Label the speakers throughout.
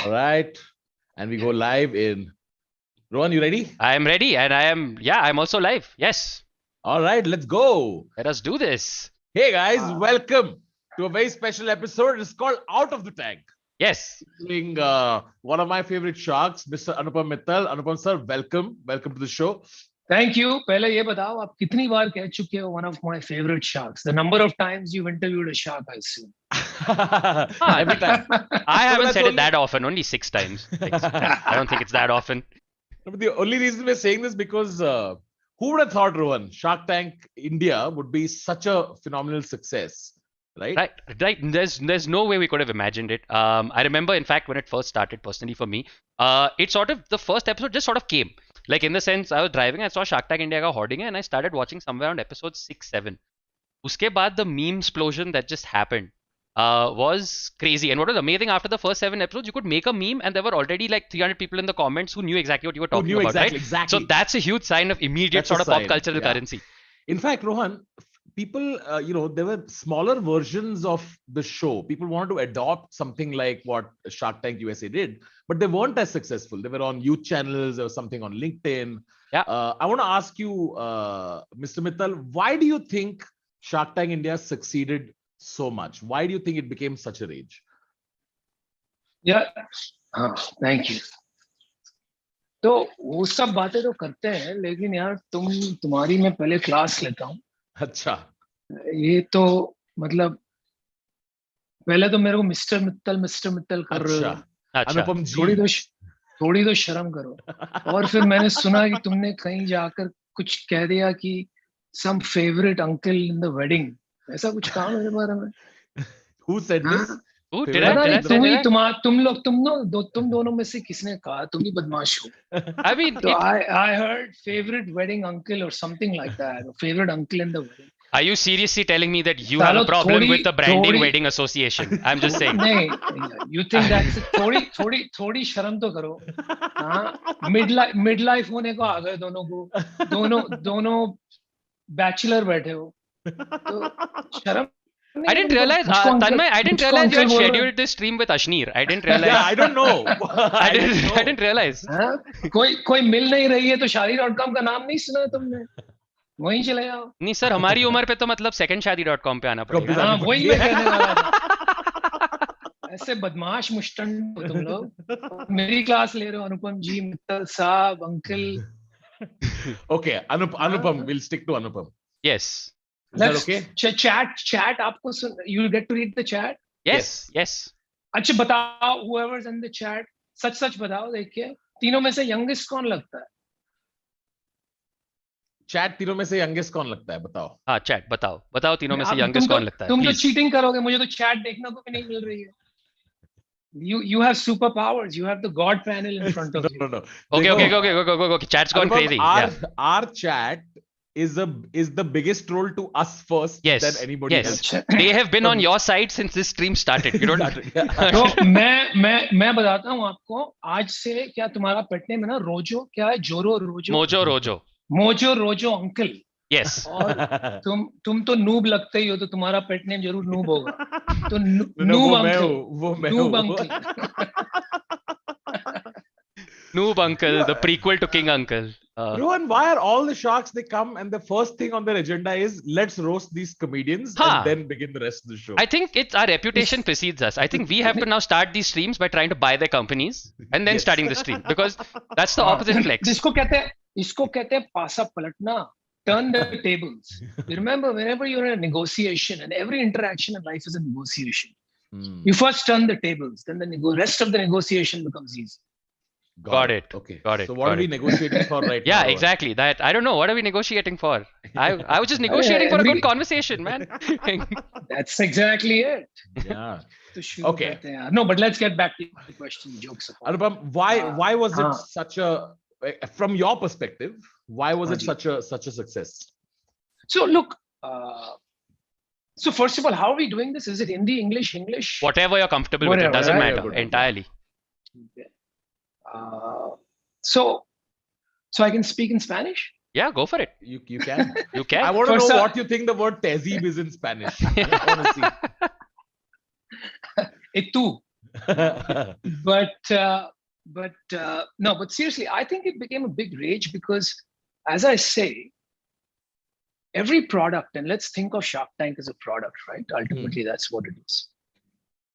Speaker 1: All right. And we go live in. Rohan, you ready?
Speaker 2: I am ready, and I'm also live. Yes.
Speaker 1: All right, let's go.
Speaker 2: Let us do this.
Speaker 1: Hey guys, welcome to a very special episode. It's called Out of the Tank.
Speaker 2: Yes.
Speaker 1: Featuring one of my favorite sharks, Mr. Anupam Mittal. Anupam sir, welcome. Welcome to the show.
Speaker 3: Thank you. पहले ये बताओ आप कितनी बार कह चुके हो one of my favorite sharks? The number of times you've interviewed a shark, I assume.
Speaker 1: Every time.
Speaker 2: I haven't said it that often, only 6 times. I don't think it's that often.
Speaker 1: But the only reason we're saying this because who would have thought, Rohan, Shark Tank India would be such a phenomenal success, right?
Speaker 2: Right. There's no way we could have imagined it. I remember, in fact, when it first started, personally for me, it sort of, the first episode just sort of came. Like, in the sense, I was driving, I saw Shark Tank India ka hoarding, and I started watching somewhere around episode 6, 7. Uske baad, the meme explosion that just happened was crazy. And what was amazing, after the first 7 episodes, you could make a meme, and there were already like 300 people in the comments who knew exactly what you were talking about, right?
Speaker 1: Exactly.
Speaker 2: So that's a huge sign of immediate sort of pop cultural currency.
Speaker 1: In fact, Rohan, people, there were smaller versions of the show. People wanted to adopt something like what Shark Tank USA did, but they weren't as successful. They were on youth channels. There was something on LinkedIn.
Speaker 2: Yeah.
Speaker 1: I want to ask you, Mr. Mittal, why do you think Shark Tank India succeeded so much? Why do you think it became such a rage?
Speaker 3: Yeah. Thank you. तो वो सब बातें तो करते हैं, लेकिन यार तुम्हारी मैं पहले क्लास लेता हूँ.
Speaker 1: अच्छा.
Speaker 3: ये तो मतलब पहले तो मेरे को मिस्टर मित्तल कर रहे हो.
Speaker 1: अनुपम जी.
Speaker 3: थोड़ी तो शर्म करो. और फिर मैंने सुना कि तुमने कहीं जाकर कुछ कह दिया कि some favorite uncle in the wedding. ऐसा कुछ कहा मेरे बारे में?
Speaker 1: Who said this?
Speaker 2: Who did I?
Speaker 3: तुम दोनों में से किसने कहा? तुम ही बदमाश हो.
Speaker 2: I mean,
Speaker 3: I heard favorite wedding uncle or something like that. Favorite uncle in the wedding.
Speaker 2: Are you seriously telling me that you have a problem with the branding wedding association? I'm just saying.
Speaker 3: नहीं, you think that's थोड़ी शर्म तो करो. हाँ, midlife होने को आ गए दोनों बैचलर बैठे हो. तो शर्म.
Speaker 2: I didn't realize, Tanmay, I didn't realize you had scheduled this stream with Ashneer. I didn't realize.
Speaker 1: Yeah, I don't know.
Speaker 2: I didn't realize.
Speaker 3: कोई मिल नहीं रही है तो शादी.com का नाम नहीं सुना तुमने? वहीं चले जाओ.
Speaker 2: नहीं सर, हमारी उम्र पे तो मतलब secondshadi.com पे आना पड़ेगा.
Speaker 3: हाँ, वही मैं कहने वाला था. ऐसे बदमाश मुश्तंड हो तुम लोग. मेरी क्लास ले रहे हो अनुपम जी, मित्तल साहब, uncle.
Speaker 1: Okay, Anupam, we'll stick to Anupam.
Speaker 2: Yes.
Speaker 1: Is that okay?
Speaker 3: Chat आपको सुन. You get to read the chat.
Speaker 2: Yes.
Speaker 3: अच्छा बताओ, whoever's in the chat, सच बताओ. देखिए, तीनों में से youngest कौन लगता है?
Speaker 1: चैट तीनों में से यंगेस्ट कौन लगता है? बताओ.
Speaker 2: हाँ, चैट बताओ तीनों में से यंगेस्ट कौन लगता है?
Speaker 3: तुम तो चीटिंग करोगे, मुझे तो चैट देखने को भी नहीं मिल रही है. You have superpowers. You have the God panel in front of you.
Speaker 1: No.
Speaker 2: Okay. Chat's gone crazy.
Speaker 1: Our chat is the biggest troll to us first than anybody else.
Speaker 2: They have been on your side since this stream started. You don't.
Speaker 3: तो मैं बताता हूँ आपको. आज से क्या तुम्हारा pet name है ना? रोजो क्या है? मोजो रोजो अंकल.
Speaker 2: Yes.
Speaker 3: और तुम तो नूब लगते ही हो, तो तुम्हारा पेट नेम जरूर नूब होगा. तो
Speaker 1: noob uncle.
Speaker 2: Noob uncle, the prequel to King Uncle.
Speaker 1: Rohan, why are all the sharks, they come and the first thing on their agenda is let's roast these comedians and then begin the rest of the show?
Speaker 2: I think our reputation precedes us. I think we have to now start these streams by trying to buy their companies and then starting the stream, because that's the opposite flex.
Speaker 3: इसको कहते हैं पासा पलटना. Turn the tables. You remember, whenever you're in a negotiation, and every interaction in life is a negotiation. You first turn the tables, then the rest of the negotiation becomes easy.
Speaker 2: Got it.
Speaker 1: Okay.
Speaker 2: Got it.
Speaker 1: So what are we negotiating for right now?
Speaker 2: Yeah, exactly. That I don't know. What are we negotiating for? I was just negotiating for a good conversation, man.
Speaker 3: That's exactly it.
Speaker 1: Yeah.
Speaker 3: Okay. No, but let's get back to the question. Jokes apart.
Speaker 1: Anupam, why was it such a, from your perspective, why was it such a success?
Speaker 3: So look, so first of all, how are we doing this? Is it Hindi, English?
Speaker 2: Whatever you're comfortable with, it doesn't matter entirely.
Speaker 3: Okay. So I can speak in Spanish?
Speaker 2: Yeah, go for it.
Speaker 1: You can.
Speaker 2: You can.
Speaker 1: I want to know what you think the word tehzeeb is in Spanish. I want to see.
Speaker 3: Et tú. But seriously, I think it became a big rage because, as I say, every product, and let's think of Shark Tank as a product, right? Ultimately, that's what it is.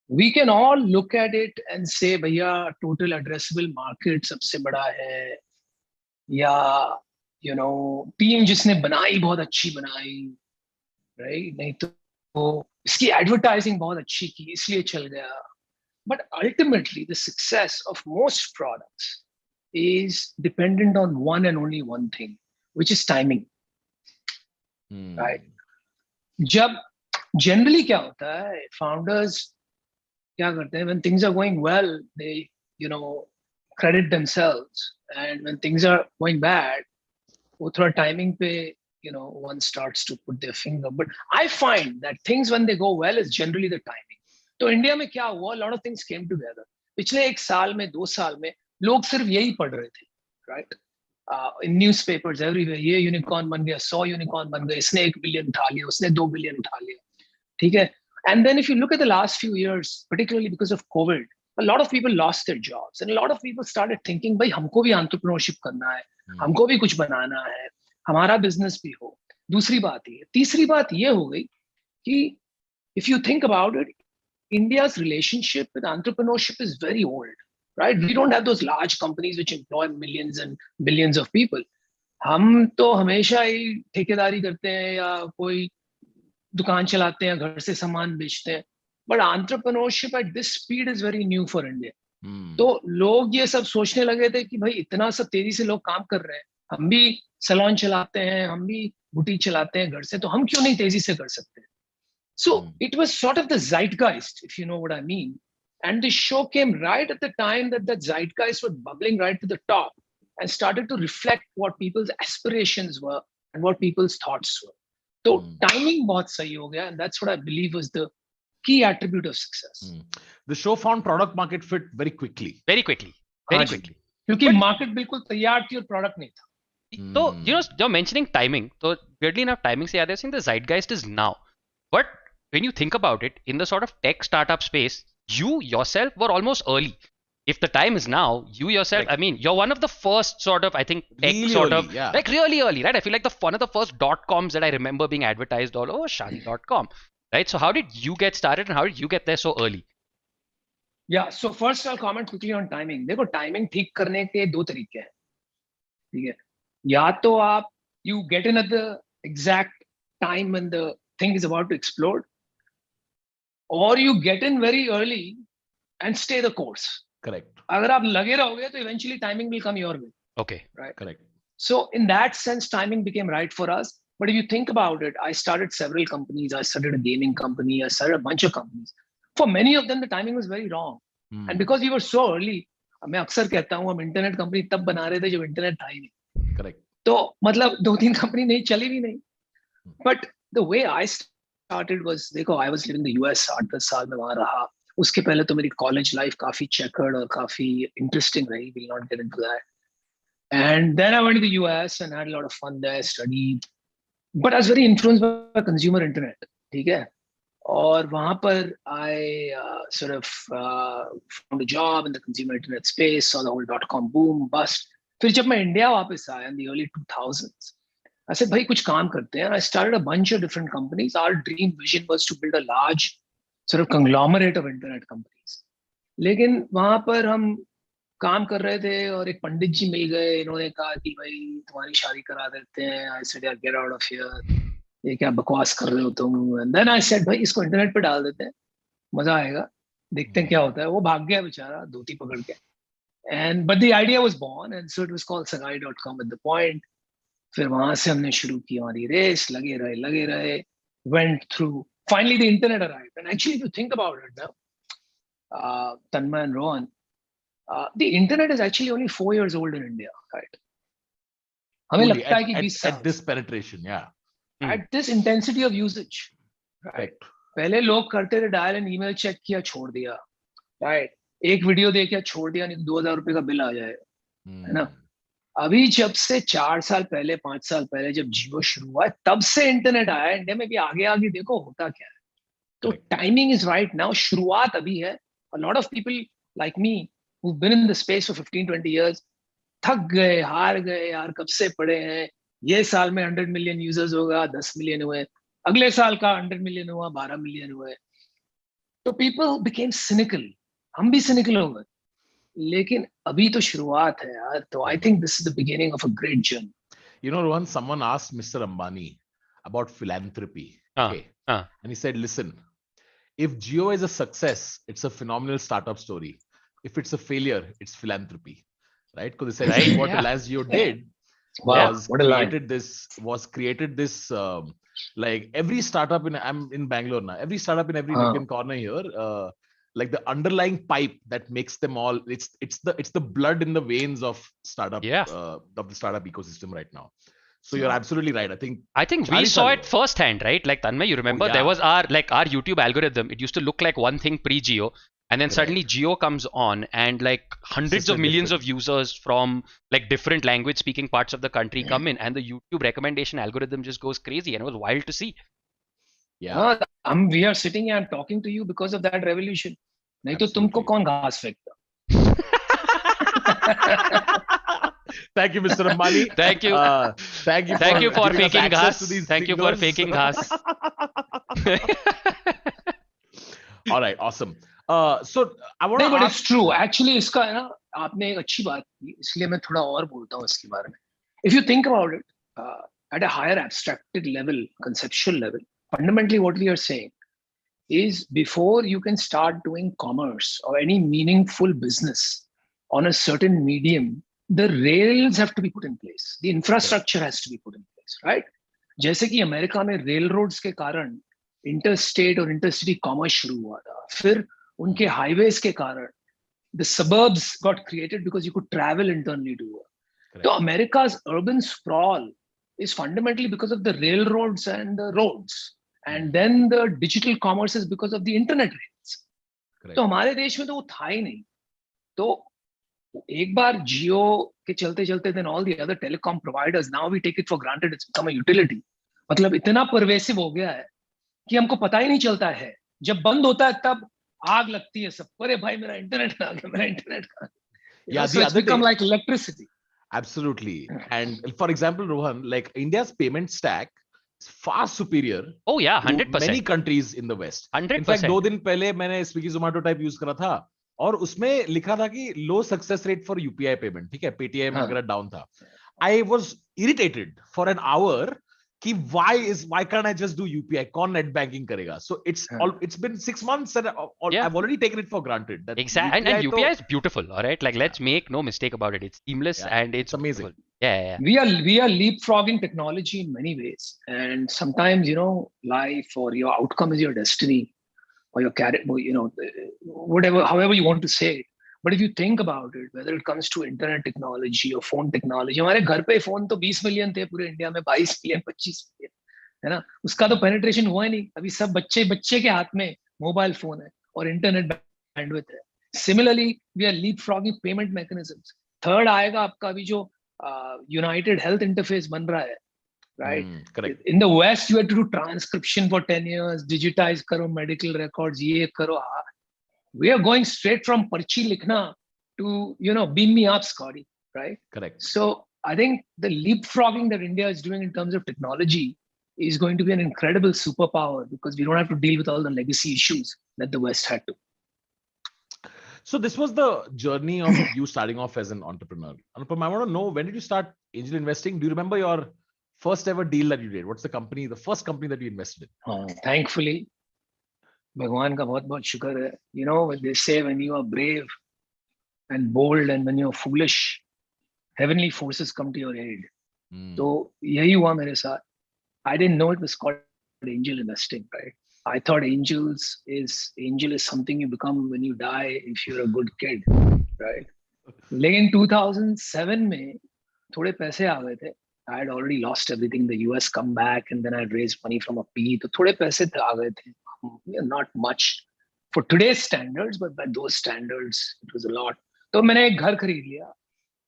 Speaker 3: We can all look at it and say, "Bhaiya, total addressable market सबसे बड़ा है," या team जिसने बनाई बहुत अच्छी बनाई, right? नहीं तो इसकी एडवर्टाइजिंग बहुत अच्छी की इसलिए चल गया. But ultimately, the success of most products is dependent on one and only one thing, which is timing. Right? जब generally क्या होता है, founders क्या करते हैं, when things are going well, they credit themselves, and when things are going bad, वो थोड़ा timing पे one starts to put their finger. But I find that things when they go well is generally the timing. तो India में क्या हुआ, lot of things came together. पिछले 1 साल में 2 साल में लोग सिर्फ यही पढ़ रहे थे, right? In newspapers everywhere, ये यूनिकॉर्न बन गया, 100 यूनिकॉर्न बन गए, इसने 1 बिलियन उठा लिया, उसने 2 बिलियन उठा लिया, ठीक है. And then if you look at the last few years, particularly because of COVID, a lot of people lost their jobs, and a lot of people started thinking, भाई हमको भी entrepreneurship करना है, हमको भी कुछ बनाना है, हमारा business भी हो. दूसरी बात ये, तीसरी बात ये हो गई कि if you think about it, India's relationship with entrepreneurship is very old, right? We don't have those large companies which employ millions and billions of people. हम तो हमेशा ही ठेकेदारी करते हैं या कोई दुकान चलाते हैं, घर से सामान बेचते हैं. But entrepreneurship at this speed is very new for India. तो लोग ये सब सोचने लगे थे कि भाई इतना सब तेजी से लोग काम कर रहे हैं, हम भी सैलून चलाते हैं, हम भी बुटीक चलाते हैं घर से, तो हम क्यों नहीं तेजी से कर सकते. So it was sort of the zeitgeist, if you know what I mean. And the show came right at the time that the zeitgeist was bubbling right to the top and started to reflect what people's aspirations were and what people's thoughts were. So timing बहुत सही हो गया, and that's what I believe was the key attribute of success.
Speaker 1: The show found product market fit very quickly.
Speaker 2: Very quickly.
Speaker 3: क्योंकि market बिल्कुल तैयार थी और product नहीं था.
Speaker 2: So you're mentioning timing. So weirdly enough, timing से याद है, the zeitgeist is now. But when you think about it, in the sort of tech startup space, you yourself were almost early. If the time is now, you yourself, I mean, you're one of the first sort of, I think, tech
Speaker 1: really
Speaker 2: sort
Speaker 1: early,
Speaker 2: of,
Speaker 1: yeah.
Speaker 2: like really early, right? I feel like one of the first .coms that I remember being advertised all over, Shadi.com, right? So how did you get started and how did you get there so early?
Speaker 3: Yeah, so first I'll comment quickly on timing. देखो, timing ठीक करने के 2 तरीके हैं, ठीक है. या तो आप, you get in at the exact time when the thing is about to explode, or you get in very early and stay the course.
Speaker 1: Correct.
Speaker 3: अगर आप लगे रहोगे तो eventually timing will come your way.
Speaker 2: Okay.
Speaker 3: Right.
Speaker 1: Correct.
Speaker 3: So in that sense, timing became right for us. But if you think about it, I started several companies. I started a gaming company. I started a bunch of companies. For many of them, the timing was very wrong. And because we were so early, मैं अक्सर कहता हूँ हम internet company तब बना रहे थे जब इंटरनेट था ही नहीं.
Speaker 1: Correct.
Speaker 3: तो मतलब 2-3 कंपनी नहीं चली भी नहीं. But the way I started was, देखो, I was living in the US, 8-10 साल में वहाँ रहा. उसके पहले तो मेरी कॉलेज लाइफ काफी checkered और काफी interesting रही. We'll not get into that. And then I went to the US and had a lot of fun there, studied. But I was very influenced by consumer internet, ठीक है. और वहाँ पर I sort of found a job in the consumer internet space, saw the whole .com boom, bust. फिर जब मैं India वापस आया in the early 2000s, I said, भाई कुछ काम करते हैं. I started a bunch of different companies. Our dream vision was to build a large sort of conglomerate of internet companies. लेकिन वहाँ पर हम काम कर रहे थे और एक पंडित जी मिल गए. इन्होंने कहा कि भाई तुम्हारी शादी करा देते हैं. I said, yeah, get out of here. ये क्या बकवास कर रहे हो तुम. And then I said, भाई इसको इंटरनेट पे डाल देते हैं, मजा आएगा, देखते हैं क्या होता है. वो भाग गया बेचारा धोती पकड़ के. But the idea was born, and so it was called sagai.com at the point. फिर वहां से हमने शुरू की हमारी रेस. लगे रहे, went through. Finally, the internet arrived. And actually, if you think about it now, Tanmay and Rohan, the internet is actually only 4 years old in India, right? हमें लगता है कि 20 साल.
Speaker 1: At this penetration, yeah.
Speaker 3: At this intensity of usage, right? पहले लोग करते थे dial and email, check किया छोड़ दिया, right? एक वीडियो देखा छोड़ दिया, नहीं 2000 रुपए का बिल आ जाए, है ना. अभी जब से 4 साल पहले 5 साल पहले जब जियो शुरू हुआ, तब से इंटरनेट आया. इंडिया में भी आगे देखो होता क्या है. तो टाइमिंग इज राइट नाउ. शुरुआत अभी है, a lot of people like me who've been in the space for 15-20 years थक गए, हार गए यार, कब से पड़े हैं, ये साल में 100 million users होगा, 10 million हुए, अगले साल का 100 million हुआ, 12 million हुए. तो people became cynical. हम भी cynical हो गए. लेकिन अभी तो शुरुआत है यार. तो I think this is the beginning of a great journey.
Speaker 1: You know, Rohan, someone asked Mr. Ambani about philanthropy. Okay. And he said, listen, if Jio is a success, it's a phenomenal startup story. If it's a failure, it's philanthropy. Right? Because essentially what Reliance Jio did was created this like every startup I'm in Bangalore now, every startup in every Indian corner here, like the underlying pipe that makes them all, it's the blood in the veins of startup of the startup ecosystem right now. So you're absolutely right. I think
Speaker 2: we saw it firsthand, right? Like Tanmay, you remember there was our YouTube algorithm. It used to look like one thing pre-Jio. And then suddenly Jio comes on and like hundreds of millions of users from like different language speaking parts of the country come in, and the YouTube recommendation algorithm just goes crazy, and it was wild to see.
Speaker 1: Yeah.
Speaker 3: We are sitting here and talking to you because of that revolution. नहीं तो तुमको कौन घास फेंकता?
Speaker 1: Thank you, Mr. Ambani.
Speaker 2: Thank you. Thank you for faking ghas. Thank you for faking ghas.
Speaker 1: All right, awesome. So I want to
Speaker 3: ask. But it's true. Actually, इसका है ना, आपने एक अच्छी बात की, इसलिए मैं थोड़ा और बोलता हूँ इसके बारे में. If you think about it, at a higher abstracted level, conceptual level, fundamentally what we are saying is before you can start doing commerce or any meaningful business on a certain medium, the rails have to be put in place. The infrastructure has to be put in place, right? जैसे कि America में railroads के कारण interstate और intercity commerce शुरू हुआ था. फिर उनके highways के कारण the suburbs got created because you could travel internally to work. So America's urban sprawl is fundamentally because of the railroads and the roads. And then the digital commerce is because of the internet rails. तो हमारे देश में तो वो था ही नहीं. तो एक बार Jio के चलते चलते then all the other telecom providers, now we take it for granted, it's become a utility. मतलब इतना pervasive हो गया है कि हमको पता ही नहीं चलता है. जब बंद होता है तब आग लगती है सब. अरे भाई मेरा इंटरनेट आ गया, मेरा इंटरनेट आ गया. So it's become like electricity.
Speaker 1: Absolutely. And for example, Rohan, like India's payment stack is far superior.
Speaker 2: Oh yeah, 100%.
Speaker 1: To many countries in the West.
Speaker 2: 100%.
Speaker 1: In fact, 2 दिन पहले मैंने Swiggy Zomato type यूज करा था और उसमें लिखा था कि low success rate for UPI payment. ठीक है, पेटीएम वगैरह डाउन था. I was irritated for an hour कि why can't I just do UPI? कौन नेट बैंकिंग करेगा? So it's been 6 months and I've already taken it for granted. That
Speaker 2: exactly. And UPI is beautiful, all right? Like let's make no mistake about it. It's seamless and it's
Speaker 1: amazing.
Speaker 2: Beautiful. Yeah.
Speaker 3: We are leapfrogging technology in many ways, and sometimes life or your outcome is your destiny or your whatever, however you want to say it. But if you think about it, whether it comes to internet technology or phone technology, हमारे घर पे phone तो 20 million थे पूरे India में, 22 million 25 million है ना. उसका तो पेनिट्रेशन हुआ ही नहीं. अभी सब बच्चे के हाथ में मोबाइल फोन है और इंटरनेट बैंडविड्थ है. Similarly, we are leapfrogging payment mechanisms. Third आएगा आपका अभी जो United Health Interface बन रहा है, right?
Speaker 1: Correct.
Speaker 3: In the West, you had to do transcription for 10 years, digitize करो medical records, ये करो. We are going straight from parchi likhna to, beam me up, Scotty, right?
Speaker 1: Correct.
Speaker 3: So I think the leapfrogging that India is doing in terms of technology is going to be an incredible superpower because we don't have to deal with all the legacy issues that the West had to.
Speaker 1: So this was the journey of you starting off as an entrepreneur. Anupam, I want to know, when did you start angel investing? Do you remember your first ever deal that you did? What's the first company that you invested in?
Speaker 3: Thankfully, भगवान का बहुत बहुत शुक्र है. When they say when you are brave and bold and when you're foolish, heavenly forces come to your aid. तो यही हुआ मेरे साथ. I didn't know it was called angel investing, right? I thought angel is something you become when you die if you're a good kid, right? लेकिन 2007 में थोड़े पैसे आ गए थे. I had already lost everything. The US come back and then I had raised money from a PE. तो थोड़े पैसे आ गए थे. Not much for today's standards, but by those standards, it was a lot. So मैंने एक घर खरीद लिया,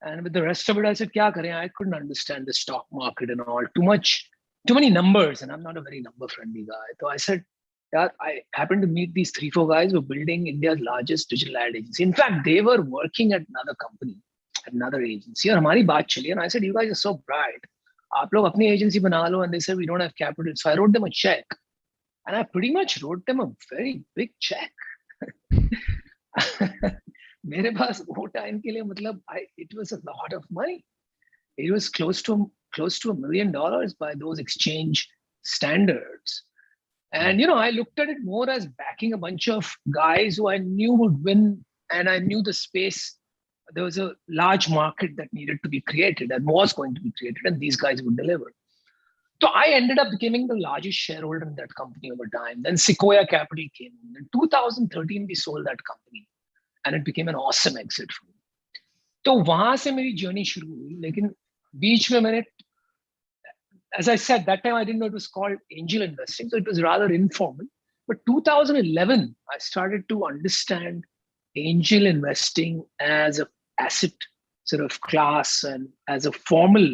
Speaker 3: and with the rest of it, I said, क्या करें? I couldn't understand the stock market and all. Too many numbers, and I'm not a very number-friendly guy. So I said, Yeah, I happened to meet these 3-4 guys who were building India's largest digital ad agency. In fact, they were working at another company, at another agency. And हमारी बात चली, and I said, you guys are so bright. आप लोग अपनी agency बना लो, and they said we don't have capital. So I wrote them a check, and I pretty much wrote them a very big check. मेरे पास वो time के लिए मतलब it was a lot of money. It was close to $1 million by those exchange standards. And I looked at it more as backing a bunch of guys who I knew would win, and I knew the space. There was a large market that needed to be created and was going to be created, and these guys would deliver. So I ended up becoming the largest shareholder in that company over time. Then Sequoia Capital came in. In 2013, we sold that company, and it became an awesome exit for me. तो वहां से मेरी journey शुरू हुई, लेकिन बीच में मैंने, as I said, that time I didn't know it was called angel investing, so it was rather informal. But 2011, I started to understand angel investing as an asset sort of class and as a formal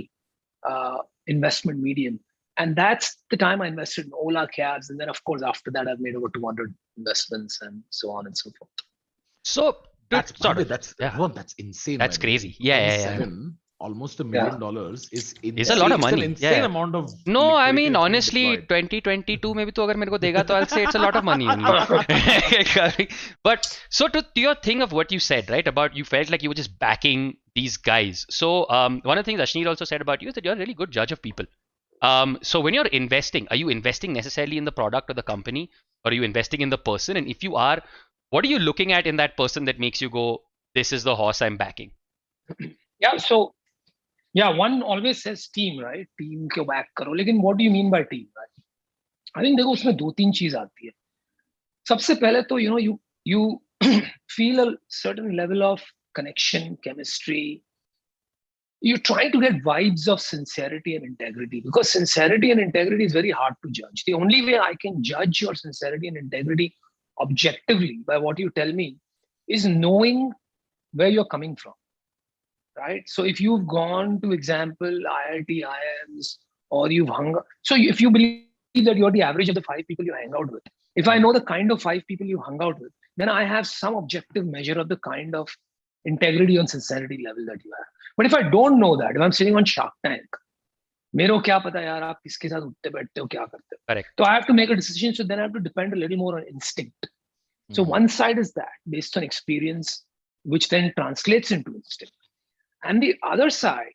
Speaker 3: investment medium. And that's the time I invested in Ola Cabs. And then, of course, after that, I've made over 200 investments and so on and so forth.
Speaker 2: So
Speaker 1: that's
Speaker 2: yeah.
Speaker 1: That's insane.
Speaker 2: That's crazy. Yeah.
Speaker 1: Almost $1 million is
Speaker 2: a lot of money.
Speaker 1: It's an insane amount of.
Speaker 2: No, I mean honestly, 2022 maybe तो अगर मेरे को देगा तो I'll say it's a lot of money only. But so to your thing of what you said, right, about you felt like you were just backing these guys. So one of the things Ashneer also said about you is that you're a really good judge of people. So when you're investing, are you investing necessarily in the product or the company, or are you investing in the person? And if you are, what are you looking at in that person that makes you go, this is the horse I'm backing?
Speaker 3: Yeah, so one always says team, right? Team को back करो. लेकिन what do you mean by team, right? I think देखो उसमें 2-3 चीज आती है. सबसे पहले तो you feel a certain level of connection, chemistry. You're trying to get vibes of sincerity and integrity, because sincerity and integrity is very hard to judge. The only way I can judge your sincerity and integrity objectively by what you tell me is knowing where you're coming from. Right? So if you've gone to example IIT, IIMs, or you've hung out, so if you believe that you're the average of the 5 people you hang out with, if I know the kind of 5 people you hung out with, then I have some objective measure of the kind of integrity and sincerity level that you have. But if I don't know that, if I'm sitting on Shark Tank, मेरे को क्या पता यार आप किसके साथ उठते बैठते हो क्या करते हो.
Speaker 2: Correct.
Speaker 3: So I have to make a decision. So then I have to depend a little more on instinct. So one side is that based on experience, which then translates into instinct. And the other side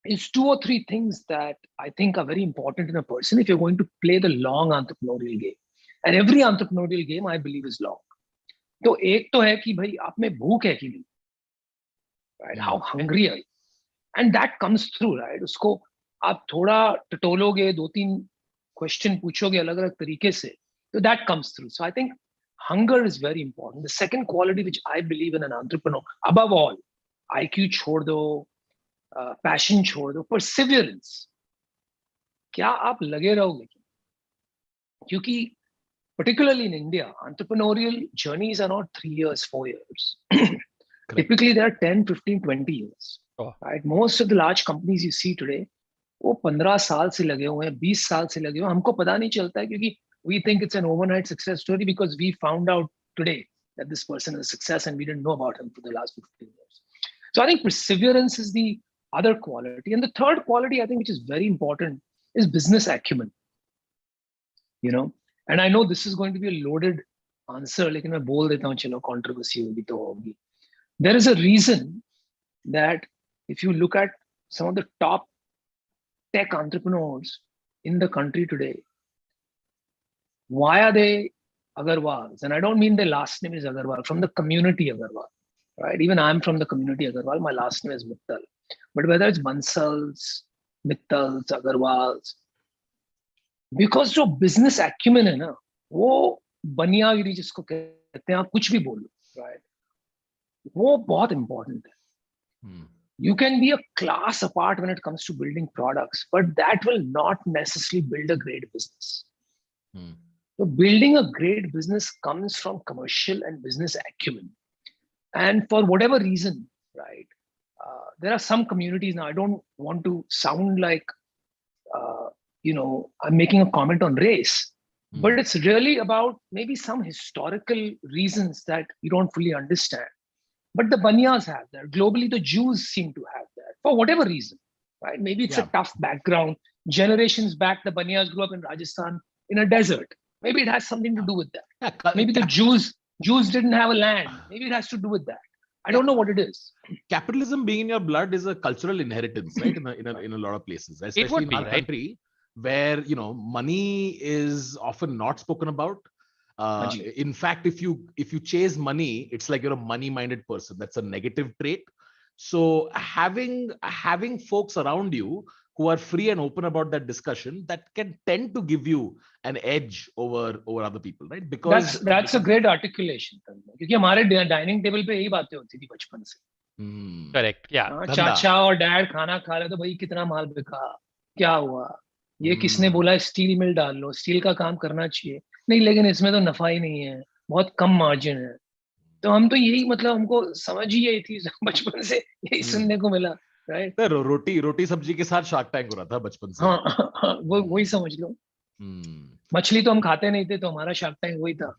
Speaker 3: is 2 or 3 things that I think are very important in a person if you're going to play the long entrepreneurial game. And every entrepreneurial game, I believe, is long. तो एक तो है कि भाई आप में भूख है कि नहीं, right? How hungry are you? And that comes through, right? उसको आप थोड़ा टटोलोगे, 2-3 question पूछोगे अलग अलग तरीके से, so that comes through. So I think hunger is very important. The second quality which I believe in an entrepreneur, above all, IQ छोड़ दो, passion छोड़ दो, perseverance. क्या आप लगे रहोगे? क्योंकि particularly in India, entrepreneurial journeys are not 3 years, 4 years. Typically, they are 10, 15, 20 years.
Speaker 2: Oh.
Speaker 3: Right? Most of the large companies you see today, वो 15 साल से लगे हुए हैं, 20 साल से लगे हुए हैं. हमको पता नहीं चलता है क्योंकि we think it's an overnight success story because we found out today that this person is a success and we didn't know about him for the last 15 years. So I think perseverance is the other quality. And the third quality, I think, which is very important, is business acumen. And I know this is going to be a loaded answer, लेकिन मैं बोल देता हूँ, चलो controversy होगी तो होगी. There is a reason that if you look at some of the top tech entrepreneurs in the country today, why are they Agarwals? And I don't mean their last name is Agarwal, from the community Agarwal, right? Even I'm from the community Agarwal, my last name is Mittal. But whether it's Bansals, Mittals, Agarwals, because जो business acumen है ना, वो बनियागिरी जिसको कहते हैं, आप कुछ भी बोलो, right? वो बहुत important है. You can be a class apart when it comes to building products, but that will not necessarily build a great business. So building a great business comes from commercial and business acumen. And for whatever reason, right, there are some communities now, I don't want to sound like, I'm making a comment on race, But it's really about maybe some historical reasons that you don't fully understand. But the Banyas have that. Globally, the Jews seem to have that for whatever reason, right? Maybe it's a tough background. Generations back, the Banyas grew up in Rajasthan in a desert. Maybe it has something to do with that. Maybe the Jews didn't have a land. Maybe it has to do with that. I don't know what it is.
Speaker 1: Capitalism being in your blood is a cultural inheritance, right? In a lot of places, especially in our country, where money is often not spoken about. In fact, if you chase money, it's like you're a money-minded person. That's a negative trait. So having folks around you who are free and open about that discussion, that can tend to give you an edge over other people, right? Because
Speaker 3: that's a great articulation. क्योंकि हमारे dining table पे यही बातें होती थी बचपन से.
Speaker 2: Correct. या
Speaker 3: चाचा और डैड खाना खा रहे तो भाई कितना माल बिका, क्या हुआ, ये किसने बोला स्टील मिल डाल लो, स्टील का काम करना चाहिए, नहीं लेकिन इसमें तो नफा ही नहीं है, बहुत कम मार्जिन है. तो हम तो यही मतलब हमको समझ ही यही थी बचपन से, यही सुनने को मिला, राइट?
Speaker 1: रोटी सब्जी के साथ शार्क टैंक हो रहा था बचपन से.
Speaker 3: हाँ, वही समझ लो. मछली तो हम खाते नहीं थे, तो हमारा शार्क टैंक वही था.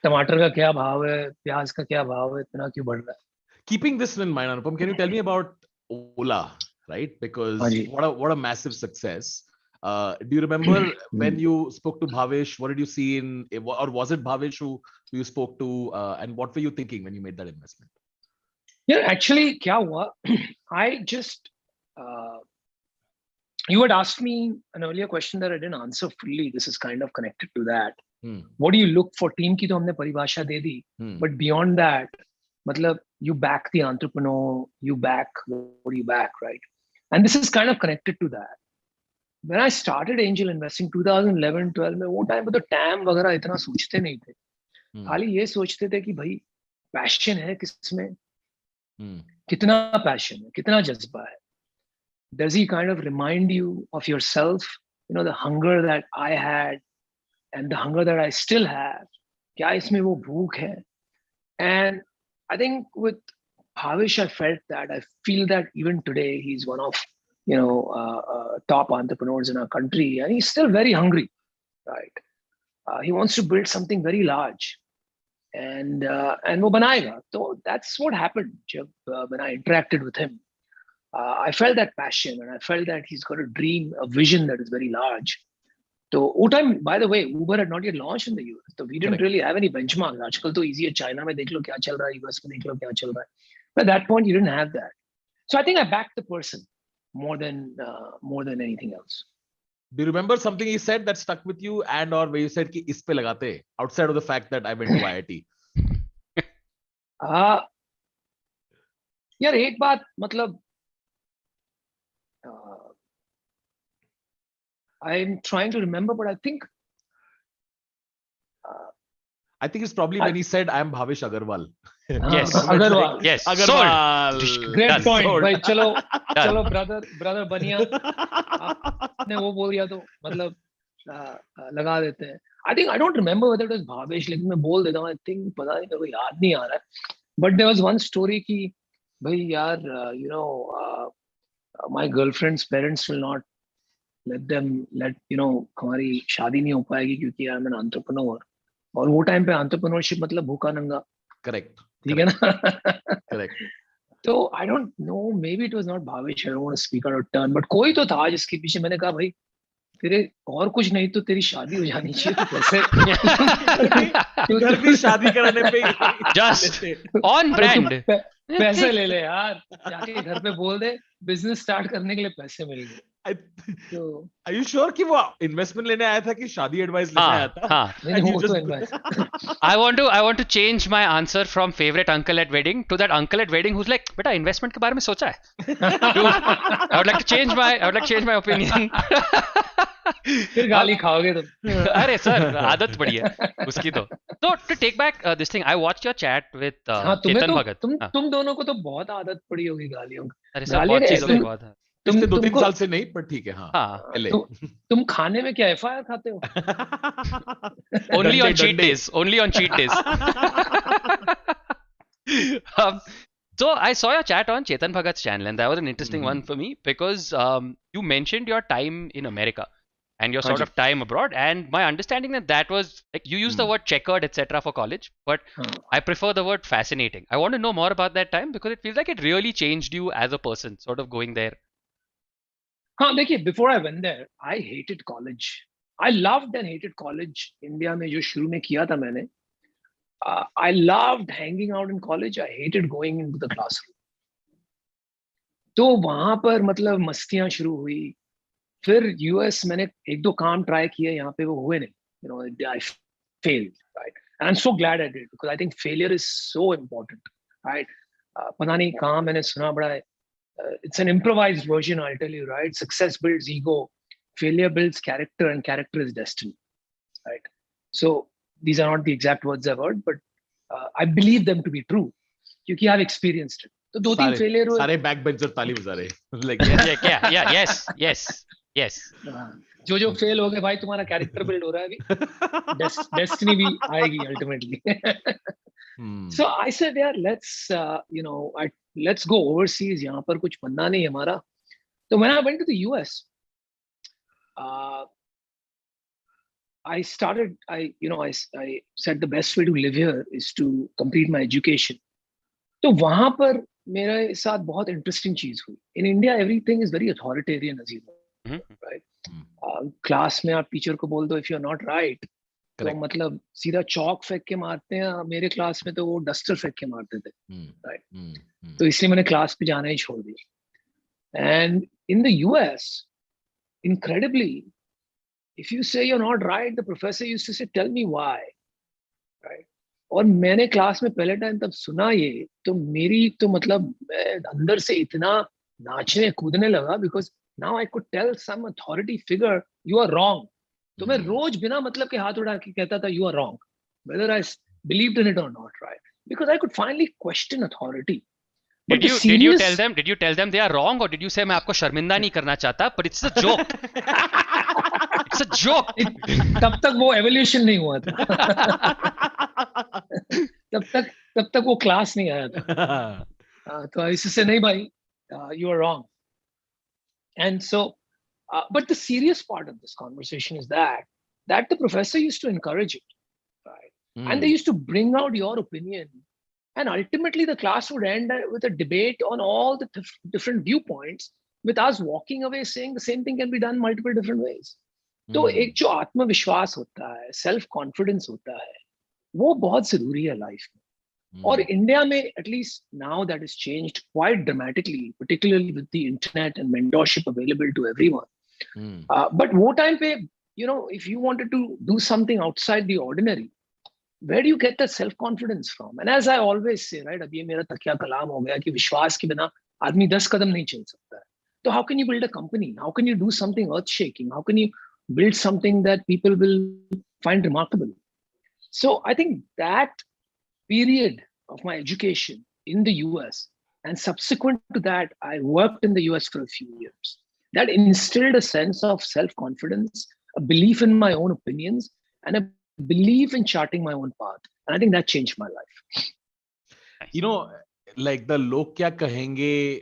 Speaker 3: टमाटर का क्या भाव है, प्याज का क्या भाव है, इतना क्यों बढ़ रहा है?
Speaker 1: Keeping this in mind, Anupam, can you tell me about Ola, right? Because what a massive success. Do you remember when you spoke to Bhavesh? What did you see or was it Bhavesh who you spoke to? And what were you thinking when you made that investment?
Speaker 3: Yeah, actually, kya hua? I just you had asked me an earlier question that I didn't answer fully. This is kind of connected to that. What do you look for? Team ki to humne paribhasha de di, but beyond that, matlab you back the entrepreneur, you back what do you back, right? And this is kind of connected to that. When I started angel investing 2011-12 में वो time पे तो time वगैरह इतना सोचते नहीं थे. खाली ये सोचते थे कि भाई पैशन है किसमें, कितना पैशन है, कितना जज्बा है. Does he kind of remind you of yourself? The hunger that I had and the hunger that I still have. क्या इसमें वो भूख है? And I think with Bhavesh, I felt that. I feel that even today he's one of top entrepreneurs in our country, and he's still very hungry, right? He wants to build something very large, and वो बनाएगा. So that's what happened when I interacted with him. I felt that passion, and I felt that he's got a dream, a vision that is very large. So time, by the way, Uber had not yet launched in the US, so we didn't really have any benchmarks. आजकल तो easy है, China में देख लो क्या चल रहा है, US में देख लो क्या चल रहा है. But at that point, you didn't have that. So I think I backed the person more than anything else.
Speaker 1: Do you remember something he said that stuck with you, and or where you said कि इस पे लगाते, outside of the fact that I went to IIT?
Speaker 3: यार एक बात मतलब I'm trying to remember, but I think
Speaker 1: it's probably when he said, "I am Bhavesh Agarwal."
Speaker 2: Yes,
Speaker 3: Agarwal.
Speaker 2: Yes,
Speaker 1: Agarwal.
Speaker 3: Great point. भाई चलो brother बनिया, आपने वो बोल दिया तो मतलब लगा देते हैं. I think I don't remember whether it was Bhavesh, लेकिन मैं बोल देता हूँ. I think पता नहीं, मेरे को याद नहीं आ रहा है. But there was one story कि भाई यार my girlfriend's parents will not let हमारी शादी नहीं हो पाएगी क्योंकि I'm an entrepreneur. और वो टाइम पे entrepreneurship मतलब भूखा नंगा.
Speaker 1: Correct.
Speaker 3: ठीक है ना?
Speaker 1: Correct.
Speaker 3: तो I don't know, maybe it was not Bhavesh. I don't want to speak out of turn, but कोई तो था जिसके पीछे मैंने कहा भाई तेरे और कुछ नहीं तो तेरी शादी हो जानी चाहिए. तो कैसे
Speaker 1: घर भी शादी कराने पे
Speaker 2: just on brand.
Speaker 3: पैसे ले ले यार, जाके घर पे बोल दे बिजनेस स्टार्ट करने के लिए पैसे मिल गए.
Speaker 1: Are you sure कि वो इन्वेस्टमेंट लेने आया था कि शादी एडवाइस लेने आया था?
Speaker 3: हाँ.
Speaker 2: I want to change my answer from favorite uncle at wedding to that uncle at wedding who's like, बेटा investment के बारे में सोचा है? I would like to change my opinion.
Speaker 3: फिर गाली खाओगे तुम.
Speaker 2: अरे सर आदत पड़ी है उसकी तो. So to take back this thing, I watched your chat with Chetan Bhagat.
Speaker 3: तुम दोनों को तो बहुत आदत पड़ी होगी गालियों की.
Speaker 2: अरे सर बहुत चीजों की बात है.
Speaker 1: पिछले 2-3 साल से नहीं, पर ठीक है. हाँ.
Speaker 3: तुम खाने में क्या FIR खाते हो?
Speaker 2: Only on cheat days. So I saw your chat on Chetan Bhagat's channel, and that was an interesting one for me because you mentioned your time in America, and your sort of time abroad. And my understanding that was like you use the word checkered, etc. for college, but I prefer the word fascinating. I want to know more about that time because it feels like it really changed you as a person, sort of going there.
Speaker 3: देखिए, before I went there, I hated college. I loved and hated college. India में जो शुरू में किया था मैंने, I loved hanging out in college. I hated going into the classroom. तो वहां पर मतलब मस्तियां शुरू हुई. फिर यूएस मैंने एक दो काम ट्राई किए, यहाँ पे वो हुए नहीं. You know, I failed, right? And I'm so glad I did because I think failure is so important, right? पता नहीं कहाँ मैंने सुना बड़ा है. It's an improvised version, I'll tell you, right? Success builds ego, failure builds character, and character is destiny, right? So these are not the exact words I've heard, but I believe them to be true क्योंकि I've experienced it. तो दो तीन failure हुए.
Speaker 1: सारे back bencher ताली बजा रहे. Like
Speaker 2: yes.
Speaker 3: जो फेल हो गए भाई, तुम्हारा कैरेक्टर बिल्ड हो रहा है अभी. डेस्टिनी भी आएगी अल्टीमेटली. So I said, यार let's go overseas. यहाँ पर कुछ बनना नहीं हमारा. So when I went to the US, I said the best way to live here is to complete my education. तो वहां पर मेरे साथ बहुत इंटरेस्टिंग चीज हुई. In India, everything is very authoritarian, as you know, right? Class में आप टीचर को बोल दो if you're not right, तो मतलब सीधा चौक फेंक के मारते हैं. मेरे क्लास में तो वो डस्टर फेंक के मारते थे, राइट? तो इसलिए मैंने क्लास पे जाना ही छोड़ दिया. And in the US, incredibly, if you say you're not right, the professor used to say, tell me why, right? और मैंने क्लास में पहले टाइम तब सुना ये, तो मेरी तो मतलब अंदर से इतना नाचने कूदने लगा because now I could tell some authority figure you are wrong. तो मैं रोज बिना मतलब के हाथ उठा के कहता था you are wrong, whether I believed in it or not, right? Because I could finally question authority.
Speaker 2: Did you tell them they are wrong, or did you say मैं आपको शर्मिंदा नहीं करना चाहता, but it's a joke. It's a joke.
Speaker 3: तब तक वो evolution नहीं हुआ था. तब तक वो क्लास नहीं आया था. तो इससे नहीं भाई, you are wrong. And so but the serious part of this conversation is that the professor used to encourage it, right? And they used to bring out your opinion, and ultimately the class would end with a debate on all the different viewpoints, with us walking away saying the same thing can be done multiple different ways. तो एक जो आत्मविश्वास होता है, self confidence होता है, वो बहुत जरूरी है लाइफ में. और इंडिया में at least now that is changed quite dramatically, particularly with the internet and mentorship available to everyone. But वो टाइम पे, if you wanted to do something outside the ordinary, where do you get that self confidence from? And as I always say, right, अब ये मेरा तकिया कलाम हो गया कि विश्वास के बिना आदमी 10 कदम नहीं चल सकता है. तो how can you build a company? How can you do something earth shaking? How can you build something that people will find remarkable? So I think that period of my education in the US, and subsequent to that, I worked in the US for a few years. That instilled a sense of self-confidence, a belief in my own opinions, and a belief in charting my own path. And I think that changed my life.
Speaker 1: Like the log kya kahenge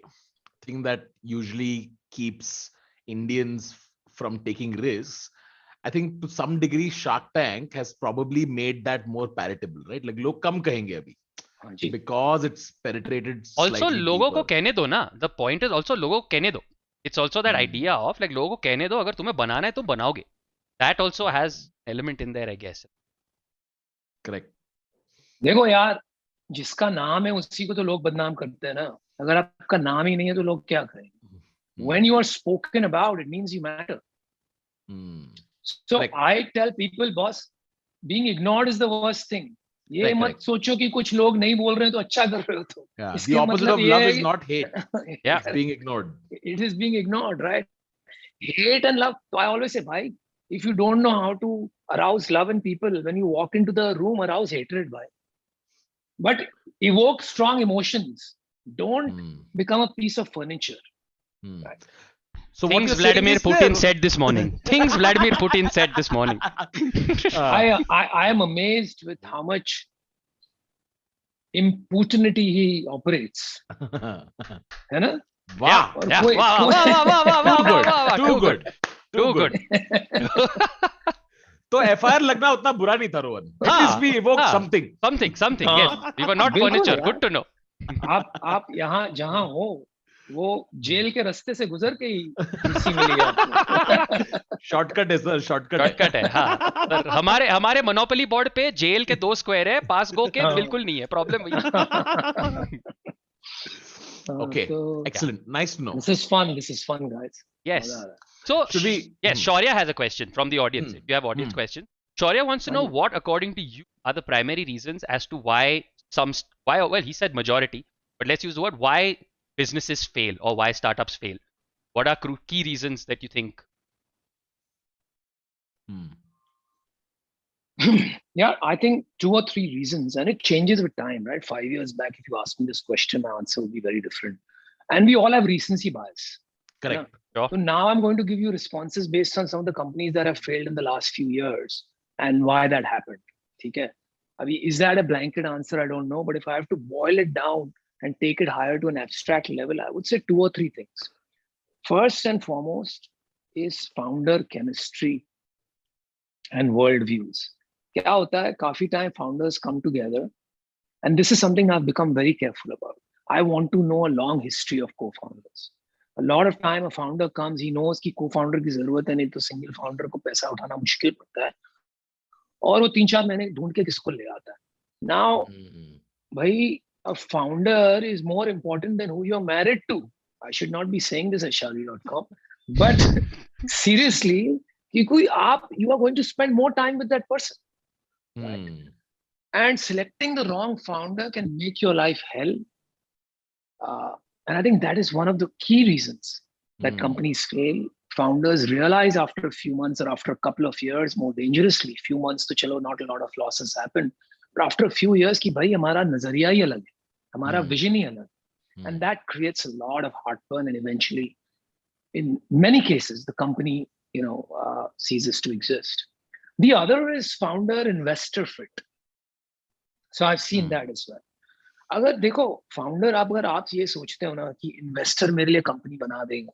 Speaker 1: thing that usually keeps Indians from taking risks, I think to some degree Shark Tank has probably made that more palatable, right? Like log kam kahenge abhi, because it's penetrated
Speaker 2: also
Speaker 1: slightly
Speaker 2: लोगों को
Speaker 1: deeper.
Speaker 2: कहने दो ना. The point is also लोगों को कहने दो. It's also that idea of like लोगों को कहने दो, अगर तुम्हें बनाना है तो बनाओगे. That also has element in there, I guess.
Speaker 1: Correct.
Speaker 3: देखो यार, जिसका नाम है उसी को तो लोग बदनाम करते हैं ना. अगर आपका नाम ही नहीं है तो लोग क्या करेंगे? When you are spoken about, it means you matter. So like, I tell people, boss, being ignored is the worst thing. ये मत सोचो कि कुछ लोग नहीं बोल रहे हैं तो अच्छा कर रहे हो तो.
Speaker 1: The opposite of love is not hate. It's being ignored.
Speaker 3: It is being ignored, right? Hate and love. So I always say, bhai, if you don't know how to arouse love in people, when you walk into the room, arouse hatred, bhai. But evoke strong emotions. Don't become a piece of furniture. Right?
Speaker 2: So things Vladimir Putin said this morning. Things Vladimir Putin said this morning.
Speaker 3: I am amazed with how much impunity he operates. है ना?
Speaker 1: Wow.
Speaker 2: Wow.
Speaker 1: Too good.
Speaker 2: Too good.
Speaker 1: तो FIR लगना उतना बुरा नहीं था Rohan. At
Speaker 2: हाँ,
Speaker 1: least we evoked
Speaker 2: हाँ.
Speaker 1: something.
Speaker 2: Something.
Speaker 3: हाँ.
Speaker 2: Yes, we were not
Speaker 3: बिल्कुल
Speaker 2: furniture.
Speaker 3: यार.
Speaker 2: Good to know.
Speaker 3: आप यहाँ जहाँ हो वो जेल के रास्ते से गुजर के ही VC मिली है आपको.
Speaker 1: शॉर्टकट है सर,
Speaker 2: शॉर्टकट है. हाँ सर, हमारे मोनोपोली बोर्ड पे जेल के 2 स्क्वायर है, पास गो के
Speaker 3: हाँ.
Speaker 2: बिल्कुल नहीं है. प्रॉब्लम वही है.
Speaker 1: Okay,
Speaker 3: So
Speaker 1: excellent. Nice to know.
Speaker 3: this is fun, guys.
Speaker 2: Yes.
Speaker 3: मजा आ रहा है.
Speaker 2: So,
Speaker 1: Should we?
Speaker 2: yes, Shaurya has a question from the audience. If you have audience question, Shaurya wants to know what, according to you, are the primary reasons as to why well, he said majority, but let's use the word why businesses fail or why startups fail. What are key reasons that you think?
Speaker 3: Yeah, I think 2 or 3 reasons, and it changes with time, right? 5 years back, if you asked me this question, my answer would be very different. And we all have recency bias.
Speaker 1: Correct.
Speaker 2: Sure.
Speaker 3: So now I'm going to give you responses based on some of the companies that have failed in the last few years and why that happened. Okay. I mean, is that a blanket answer? I don't know. But if I have to boil it down and take it higher to an abstract level, I would say 2 or 3 things. First and foremost is founder chemistry and worldviews. क्या होता है, काफी time founders come together, and this is something I've become very careful about. I want to know a long history of co-founders. A lot of time a founder comes, he knows कि co-founder की जरूरत है, नहीं तो single founder को पैसा उठाना मुश्किल पड़ता है, और वो 3-4 महीने ढूंढ के किसको ले आता है. Now, भाई, a founder is more important than who you're married to. I should not be saying this at Shari.com, but seriously, you are going to spend more time with that person. Right? And selecting the wrong founder can make your life hell. And I think that is one of the key reasons that companies fail. Founders realize after a few months or after a couple of years, more dangerously, few months to chalo, not a lot of losses happen. But after a few years, ki bhai, hamara nazariya hi alag hai, hamara vision hi alag. And that creates a lot of heartburn, and eventually, in many cases, the company, ceases to exist. The other is founder-investor fit. So I've seen that as well. अगर देखो founder, अगर आप ये सोचते हो ना कि investor मेरे लिए कंपनी बना देगा,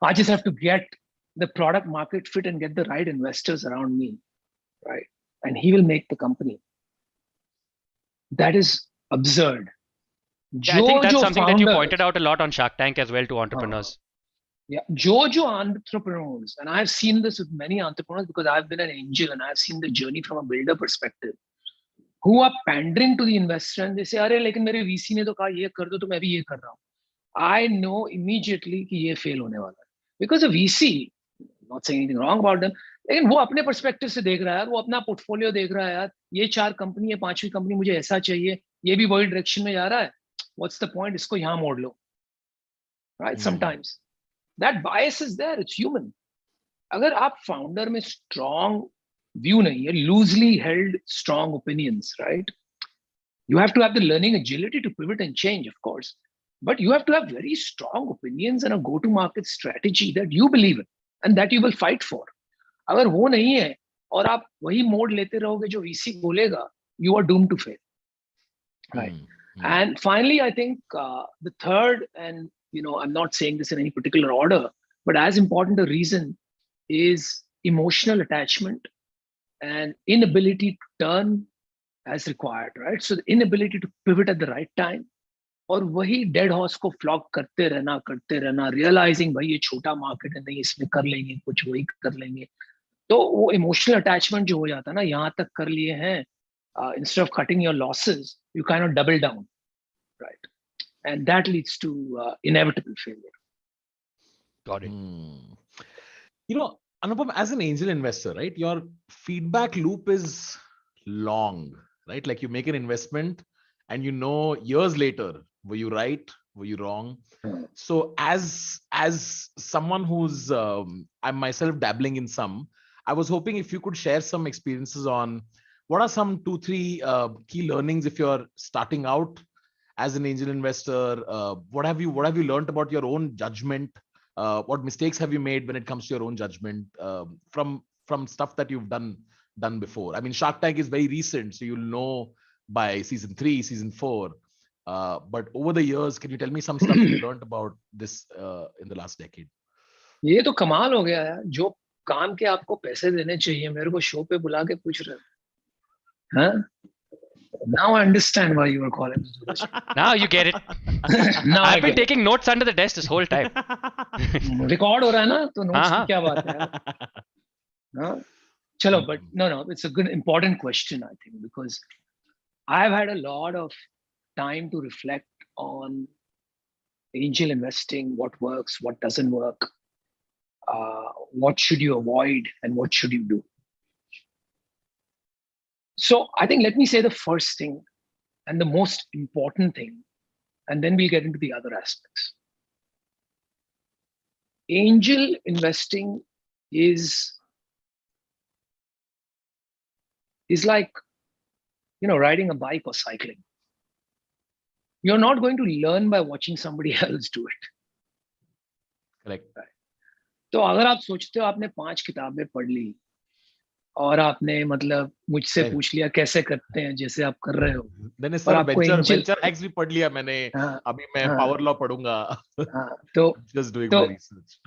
Speaker 3: I just have to get the product market fit and get the right investors around me, right? And he will make the company. That is absurd.
Speaker 2: Yeah, I think that's something that you pointed out a lot on Shark Tank as well to entrepreneurs.
Speaker 3: Yeah, Jojo entrepreneurs, and I've seen this with many entrepreneurs because I've been an angel and I've seen the journey from a builder perspective, who are pandering to the investor and they say, "अरे लेकिन मेरे VC ने तो कहा ये कर दो तो मैं भी ये कर रहा हूँ." I know immediately कि ये fail होने वाला है, because a VC, not saying anything wrong about them, लेकिन वो अपने perspective से देख रहा है, वो अपना portfolio देख रहा है, यार ये 4 कंपनी है, 5वीं कंपनी मुझे ऐसा चाहिए, ये भी वही direction में जा रहा है, what's the point, इसको यहाँ मोड़ लो, right? Sometimes that bias is there, it's human. अगर आप founder में strong view नहीं है, loosely held strong opinions, right? You have to have the learning agility to pivot and change, of course, but you have to have very strong opinions and a go-to-market strategy that you believe in and that you will fight for. अगर वो नहीं है और आप वही मोड़ लेते रहोगे जो VC बोलेगा, you are doomed to fail, right? And finally, I think the third, and I'm not saying this in any particular order, but as important a reason is emotional attachment and inability to turn as required, right? So the inability to pivot at the right time, और वही dead horse को flog करते रहना, realising भाई ये छोटा market है, नहीं इसमें कर लेंगे कुछ, वही कर लेंगे, तो वो इमोशनल अटैचमेंट जो हो जाता है ना, यहाँ तक कर लिए हैं, instead of cutting your losses, you kind of double down, right? And that leads to inevitable failure.
Speaker 2: Got it.
Speaker 1: Anupam, as an angel investor, right, your feedback loop is long, right? Like you make an investment and years later, were you right? Were you wrong? So as someone who's I'm myself dabbling in some, I was hoping if you could share some experiences on what are some 2-3 key learnings if you're starting out as an angel investor. What have you learned about your own judgment? What mistakes have you made when it comes to your own judgment from stuff that you've done before? I mean, Shark Tank is very recent, so you'll know by season 3, season 4. But over the years, can you tell me some stuff you learned about this in the last decade?
Speaker 3: ये तो कमाल हो गया है, जो काम के आपको पैसे देने चाहिए मेरे को शो पे बुला के पूछ रहे हो, हाँ? Now I understand why you were calling me.
Speaker 2: Now you get it.
Speaker 3: Now
Speaker 2: I've been taking notes under the desk this whole time.
Speaker 3: Record हो रहा है ना, तो notes की
Speaker 2: हाँ.
Speaker 3: क्या बात है? हाँ? चलो, but no, it's a good, important question, I think, because I've had a lot of time to reflect on angel investing, what works, what doesn't work, what should you avoid, and what should you do. So I think, let me say the first thing and the most important thing, and then we'll get into the other aspects. Angel investing is like, riding a bike or cycling. You're not going to learn by watching somebody else do it.
Speaker 1: Correct.
Speaker 3: तो अगर आप सोचते हो आपने 5 किताबें पढ़ ली और आपने मतलब मुझसे पूछ लिया कैसे करते हैं जैसे आप कर रहे हो,
Speaker 1: मैंने सर वेंचर हैक्स भी पढ़ लिया मैंने, अभी मैं पावर लॉ पढ़ूंगा,
Speaker 3: तो
Speaker 1: just doing my research.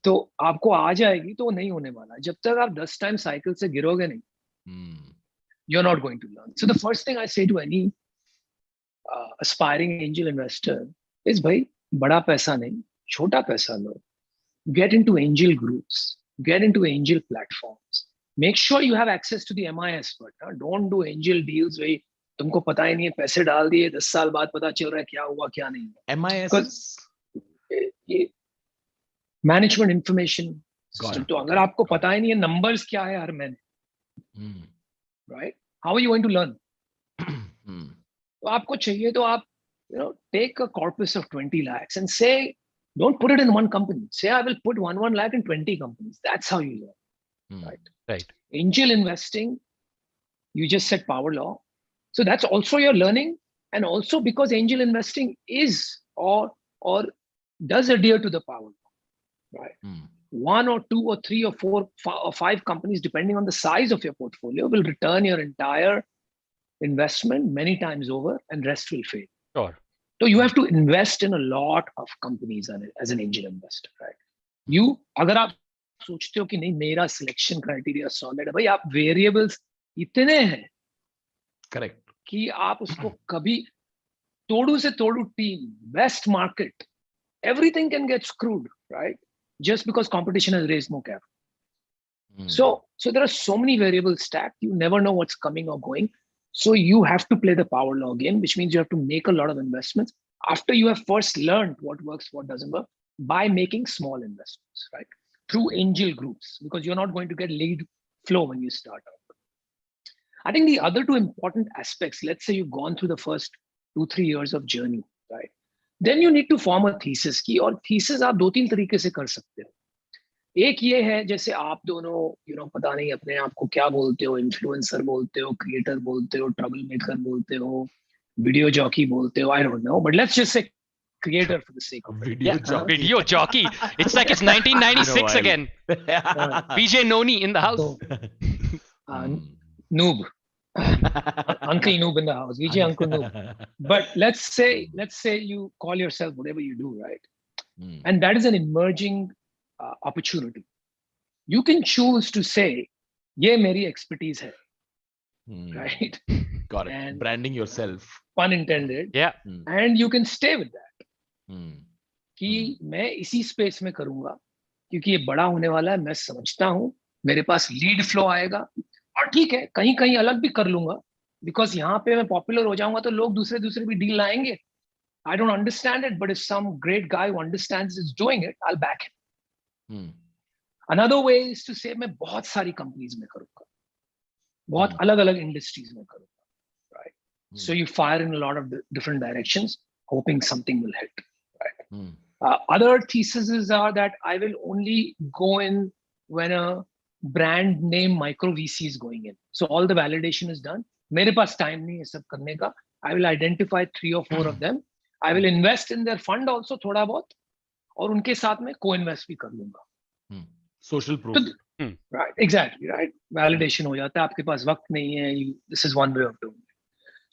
Speaker 3: तो आपको आ जाएगी, तो नहीं होने वाला जब तक आप 10 टाइम साइकिल से गिरोगे नहीं. You're not going to learn. So the first thing I say to any aspiring angel investor is, भाई बड़ा पैसा नहीं, छोटा पैसा लो. Get into angel groups, get into angel platforms. Make sure you have access to the MIS, but don't do angel deals where तुमको पता ही नहीं है, पैसे डाल दिए 10 साल बाद पता चल रहा है क्या हुआ क्या नहीं.
Speaker 1: MIS
Speaker 3: management information system. तो अगर आपको पता ही नहीं है नंबर्स क्या है हर महीने, right, how are you going to learn? तो आपको चाहिए तो आप take a corpus of 20 lakhs and say, don't put it in one company. Say, I will put 1 lakh in 20 companies. That's how you learn. Right. Angel investing, you just said power law. So that's also your learning. And also because angel investing is or does adhere to the power law. Right. 1 or 2 or 3 or 4 or 5 companies, depending on the size of your portfolio, will return your entire investment many times over, and rest will fail.
Speaker 2: Sure.
Speaker 3: So you have to invest in a lot of companies as an angel investor, right? अगर आप सोचते हो कि नहीं मेरा selection criteria solid है, भाई आप वेरिएबल्स इतने हैं,
Speaker 1: करेक्ट,
Speaker 3: कि आप उसको कभी तोड़ू से तोड़ू team, best market, everything can get screwed, right? Just because competition has raised more capital. So there are so many variables stacked. You never know what's coming or going. So you have to play the power law game, which means you have to make a lot of investments after you have first learned what works, what doesn't work, by making small investments, right? Through angel groups, because you're not going to get lead flow when you start out. I think the other 2 important aspects, let's say you've gone through the first 2-3 years of journey, right? Then you need to form a thesis की, और thesis आप 2-3 तरीके से कर सकते हो. एक ये है, जैसे आप दोनों पता नहीं अपने आप को क्या बोलते हो, इन्फ्लुएंसर बोलते हो, क्रिएटर बोलते हो, ट्रबल मेकर बोलते हो, वीडियो जॉकी बोलते हो, I don't know, but let's just say creator for the sake of it.
Speaker 2: Video jockey. It's like it's 1996 again. PJ Noni in the house.
Speaker 3: Noob. Uncle Noob in the house. VJ Uncle Noob. But let's say you call yourself whatever you do, right? And that is an emerging opportunity. You can choose to say, "Ye meri expertise hai," right?
Speaker 1: Got it. And branding yourself.
Speaker 3: Pun intended.
Speaker 2: Yeah.
Speaker 3: And you can stay with that. कि मैं इसी space में करूंगा क्योंकि ये बड़ा होने वाला है, मैं समझता हूं, मेरे पास लीड फ्लो आएगा, और ठीक है कहीं कहीं अलग भी कर लूंगा, बिकॉज यहाँ पे मैं पॉपुलर हो जाऊंगा तो लोग दूसरे भी डील लाएंगे. I don't understand it, but if some great guy who understands is doing it, I'll back him. Another way is to say मैं बहुत सारी कंपनीज में करूंगा, बहुत अलग अलग इंडस्ट्रीज में करूंगा, right? So you fire in a lot of different directions, hoping something will hit, right? Other theses are that I will only go in when a brand name micro VC is going in. So all the validation is done. मेरे पास time नहीं है सब करने का. I will identify 3 or 4 of them. I will invest in their fund also थोड़ा बहुत, और उनके साथ में co-invest भी कर लूंगा.
Speaker 1: Social proof.
Speaker 3: Right, exactly, right. Validation हो जाता है, आपके पास वक्त नहीं है. This is one way of doing it.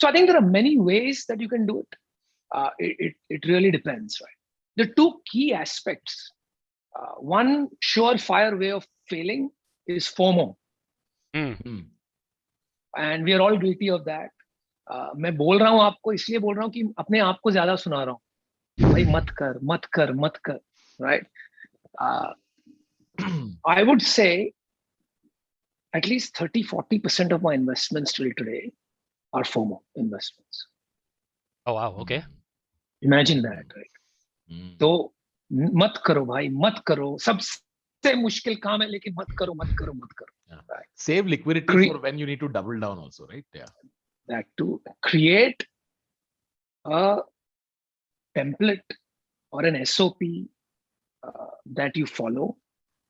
Speaker 3: So I think there are many ways that you can do it. It really depends, right? The two key aspects. One surefire way of failing is FOMO. And we are all guilty of that. मैं बोल रहा हूँ आपको इसलिए बोल रहा हूँ कि अपने आप को ज्यादा सुना रहा हूँ भाई मत कर right. I would say at least 30-40% of my investments till today are FOMO investments.
Speaker 2: Oh wow, okay.
Speaker 3: Imagine that, right? तो मत करो भाई, मत करो, सबसे मुश्किल काम है, लेकिन मत करो.
Speaker 1: Right. Save liquidity for when you need to double down also, right? Yeah.
Speaker 3: That to create a template or an SOP that you follow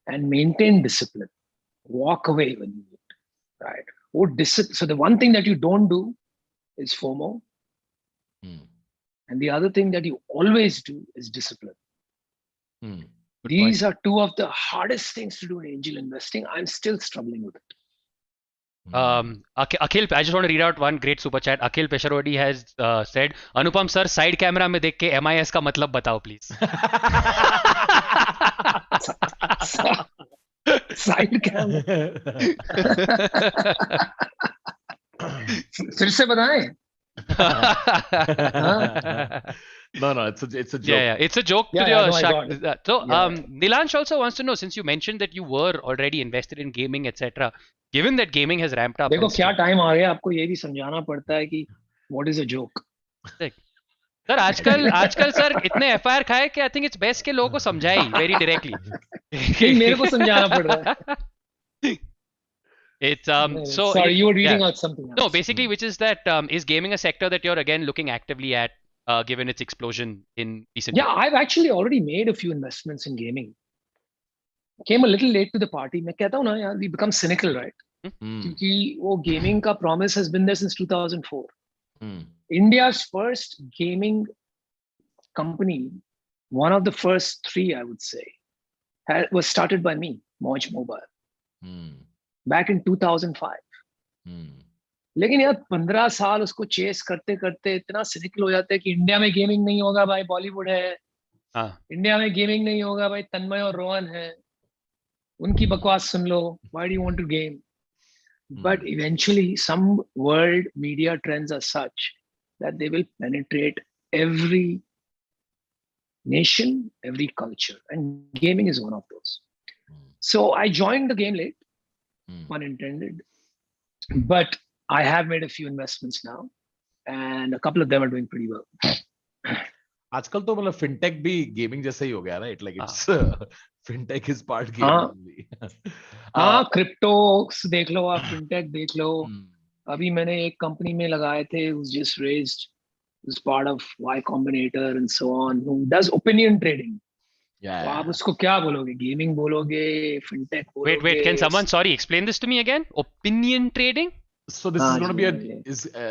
Speaker 3: and maintain discipline. Walk away when you need, right? So the one thing that you don't do is FOMO. And the other thing that you always do is discipline. These are two of the hardest things to do in angel investing. I'm still struggling with it.
Speaker 2: Akhil, I just want to read out one great super chat. Akhil Pesharodi has said, Anupam sir, side camera में देख के MIS का मतलब बताओ please.
Speaker 3: Side camera. फिर से बताएं.
Speaker 1: No, it's a joke.
Speaker 2: Yeah, it's a joke to
Speaker 3: your
Speaker 2: shark. So, Nilansh also wants to know, since you mentioned that you were already invested in gaming, etc. Given that gaming has ramped up.
Speaker 3: देखो क्या time आ गया, आपको ये भी समझाना पड़ता है कि what is a joke.
Speaker 2: Sir आजकल सर इतने FIR खाए कि I think it's best के लोगों को समझाए very directly.
Speaker 3: नहीं मेरे को समझाना पड़ रहा है.
Speaker 2: It's so
Speaker 3: sorry, you were reading out something else.
Speaker 2: No, basically, which is that is gaming a sector that you're again looking actively at, given its explosion in recent years?
Speaker 3: I've actually already made a few investments in gaming. Came a little late to the party. मैं कहता हूँ ना यार, we become cynical, right? क्योंकि वो gaming का promise has been there since 2004. India's first gaming company, one of the first three, I would say, was started by me, Moj Mobile. Back in 2005. लेकिन यार 15 साल उसको चेस करते करते इतना सिनिकल हो जाते हैं कि इंडिया में गेमिंग नहीं होगा भाई, बॉलीवुड है. इंडिया में गेमिंग नहीं होगा भाई, तन्मय और रोहन है, उनकी बकवास सुन लो. Why do you want to game? But eventually some world media trends are such that they will penetrate every nation, every culture, and gaming is one of those. So I joined the game late, pun intended, but I have made a few investments now, and a couple of them are doing pretty well.
Speaker 1: आजकल तो मतलब fintech भी gaming जैसा ही हो गया, right? Like it's fintech is part gaming.
Speaker 3: हाँ, cryptos देख लो आप, fintech देख लो. अभी मैंने एक कंपनी में लगाए थे, who's just raised, who's part of Y Combinator and so on, who does opinion trading. तो आप उसको क्या बोलोगे? Gaming बोलोगे, fintech बोलोगे?
Speaker 2: Wait, can someone, sorry, explain this to me again? Opinion trading?
Speaker 1: So this is going to be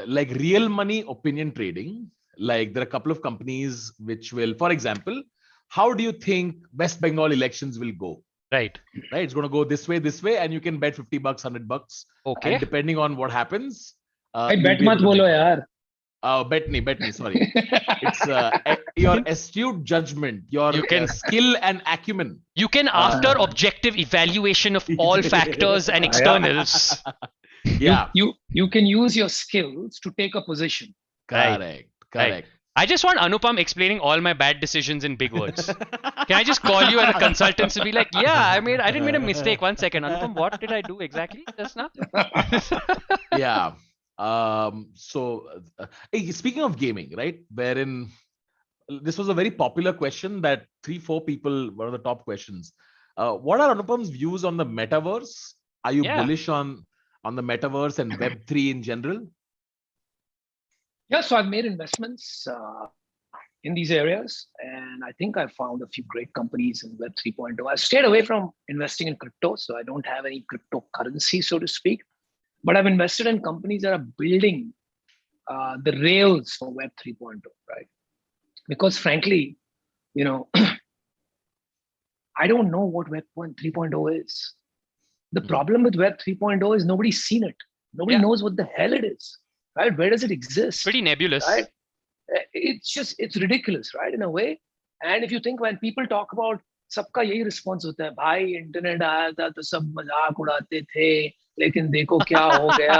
Speaker 1: like real money opinion trading. Like there are a couple of companies which will, for example, how do you think West Bengal elections will go?
Speaker 2: Right.
Speaker 1: It's going to go this way, and you can bet $50, $100.
Speaker 2: Okay.
Speaker 1: And depending on what happens,
Speaker 3: bet mat bolo yaar.
Speaker 1: Bet me, sorry. It's your astute judgment, your skill and acumen.
Speaker 2: You can, after objective evaluation of all factors and externals.
Speaker 3: You can use your skills to take a position.
Speaker 1: Correct.
Speaker 2: Right. I just want Anupam explaining all my bad decisions in big words. Can I just call you as a consultant to be like, I didn't make a mistake. 1 second, Anupam, what did I do exactly just now?
Speaker 1: Yeah. So speaking of gaming, right? Wherein this was a very popular question that 3-4 people, one of the top questions. What are Anupam's views on the metaverse? Are you bullish on the metaverse and Web3 in general?
Speaker 3: Yeah, so I've made investments in these areas, and I think I found a few great companies in Web 3.0. I've stayed away from investing in crypto, so I don't have any cryptocurrency, so to speak. But I've invested in companies that are building the rails for Web 3.0, right? Because frankly, I don't know what Web 3.0 is. The problem with Web 3.0 is nobody's seen it. Nobody knows what the hell it is. Right? Where does it exist?
Speaker 2: Pretty nebulous.
Speaker 3: Right? It's ridiculous, right? In a way. And if you think when people talk about सबका यही response होता है, भाई internet आया था तो सब मजाक उड़ाते थे, लेकिन देखो क्या हो गया.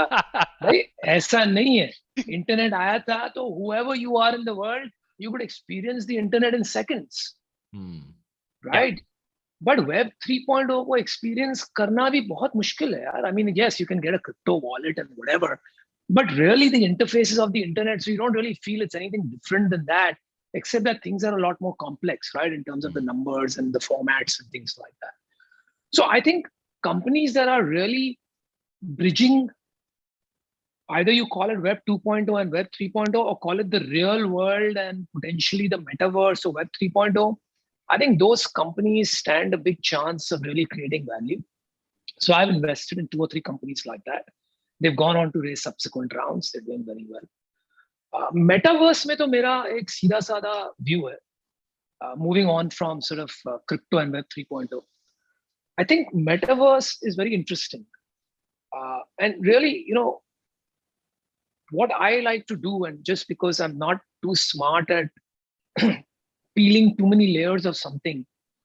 Speaker 3: भाई ऐसा नहीं है. इंटरनेट आया था तो whoever you are in the world, you could experience the internet in seconds. Right? But Web 3.0 को experience करना भी बहुत मुश्किल है यार. I mean, yes, you can get a crypto wallet and whatever, but really the interfaces of the internet, so you don't really feel it's anything different than that, except that things are a lot more complex, right, in terms of the numbers and the formats and things like that. So I think companies that are really bridging, either you call it Web 2.0 and Web 3.0, or call it the real world and potentially the metaverse or Web 3.0, I think those companies stand a big chance of really creating value. So I've invested in 2 or 3 companies like that. They've gone on to raise subsequent rounds. They're doing very well. Metaverse में तो मेरा एक सीधा साधा view है. Moving on from sort of crypto and Web 3.0. I think Metaverse is very interesting. And really, you know, what I like to do, and just because I'm not too smart at peeling too many layers of something,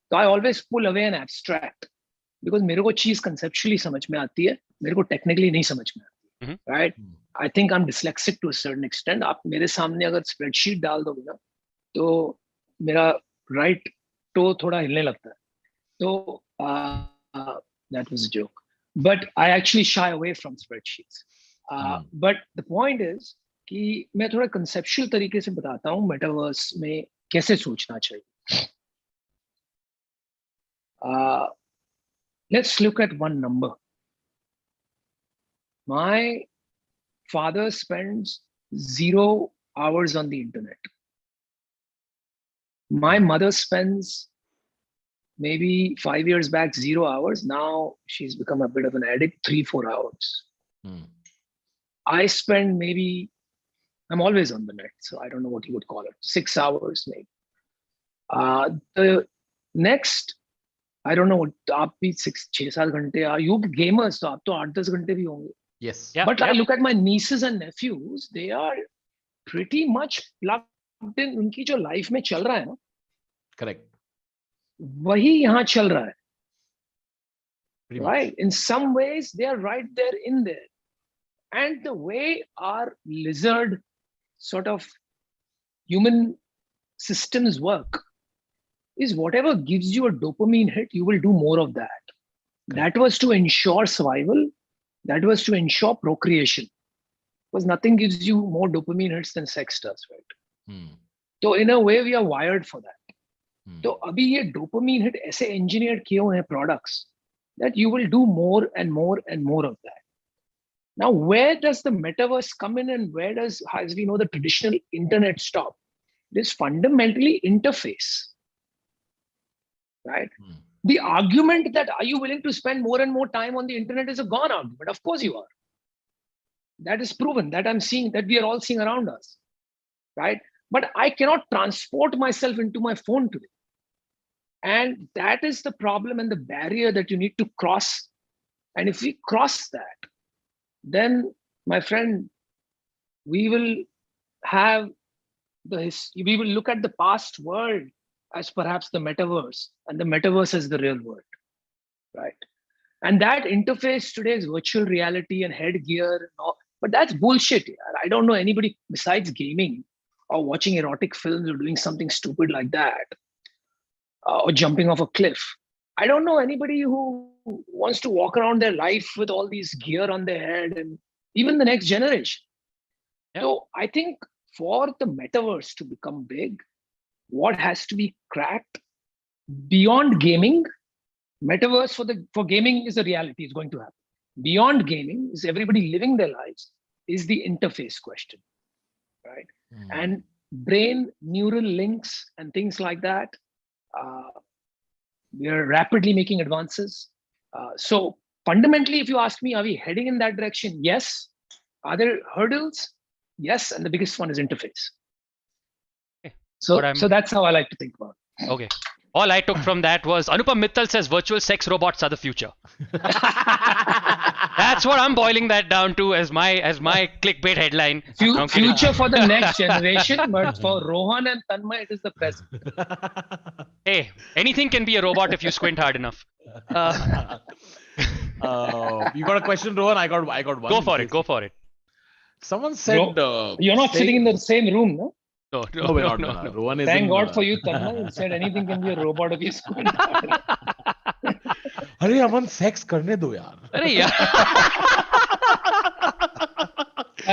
Speaker 3: so I always pull away an abstract. Because मेरे को चीज conceptually समझ में आती है, मेरे को technically नहीं समझ में आती है, right? I think I'm dyslexic to a certain extent. आप मेरे सामने अगर spreadsheet डाल दोगे ना, तो मेरा right toe थोड़ा हिलने लगता है. So that was a joke. But I actually shy away from spreadsheets. But the point is कि मैं थोड़ा conceptual तरीके से बताता हूँ metaverse में कैसे सोचना चाहिए. Let's look at one number. My father spends 0 hours on the internet. My mother spends maybe 5 years back 0 hours. Now she's become a bit of an addict, 3-4 hours. I spend maybe, I'm always on the net, so I don't know what you would call it, 6 hours maybe. The next, I don't know, आप भी 6-7 घंटे, you gamers, तो आप तो 8-10 घंटे भी होंगे.
Speaker 1: Yes.
Speaker 2: Yeah,
Speaker 3: But I look at my nieces and nephews, they are pretty much plugged in. उनकी जो life में चल रहा है ना,
Speaker 1: Correct.
Speaker 3: वही यहाँ चल रहा है.
Speaker 1: Pretty
Speaker 3: Right?
Speaker 1: much.
Speaker 3: In some ways, they are right there in there. And the way our lizard sort of human systems work is whatever gives you a dopamine hit, you will do more of that. That was to ensure survival. That was to ensure procreation. Because nothing gives you more dopamine hits than sex does, right? So in a way, we are wired for that. So abhi ye dopamine hit aise engineered kiye hue hain products that you will do more and more and more of that. Now, where does the metaverse come in, and where does, as we know, the traditional internet stop? It is fundamentally interface. Right? The argument that are you willing to spend more and more time on the internet is a gone argument. Of course you are. That is proven, that I'm seeing, that we are all seeing around us. Right? But I cannot transport myself into my phone today. And that is the problem and the barrier that you need to cross. And if we cross that, then, my friend, we will have we will look at the past world as perhaps the metaverse, and the metaverse as the real world, right? And that interface today is virtual reality and headgear and all, but that's bullshit. I don't know anybody besides gaming or watching erotic films or doing something stupid like that, or jumping off a cliff. I don't know anybody who wants to walk around their life with all these gear on their head, and even the next generation. Yeah. So I think for the metaverse to become big, what has to be cracked beyond gaming, metaverse for gaming is a reality, it's going to happen. Beyond gaming is everybody living their lives, is the interface question, right? And brain neural links and things like that. We are rapidly making advances. So fundamentally, if you ask me, are we heading in that direction? Yes. Are there hurdles? Yes. And the biggest one is interface.
Speaker 2: Okay.
Speaker 3: So that's how I like to think about it.
Speaker 2: Okay. All I took from that was Anupam Mittal says virtual sex robots are the future. That's what I'm boiling that down to as my clickbait headline. No, I'm kidding.
Speaker 3: Future for the next generation, but for Rohan and Tanmay, it is the present.
Speaker 2: Hey, anything can be a robot if you squint hard enough.
Speaker 1: You got a question, Rohan? I got one.
Speaker 2: Go for it. Go for it.
Speaker 1: Someone said
Speaker 3: you're not sitting in the same room, no?
Speaker 1: No, we're not. Rohan is
Speaker 3: Thank God for you, Tanmay. You said anything can be a robot if you squint hard enough.
Speaker 1: अरे अमन sex करने दो यार.
Speaker 2: अरे यार.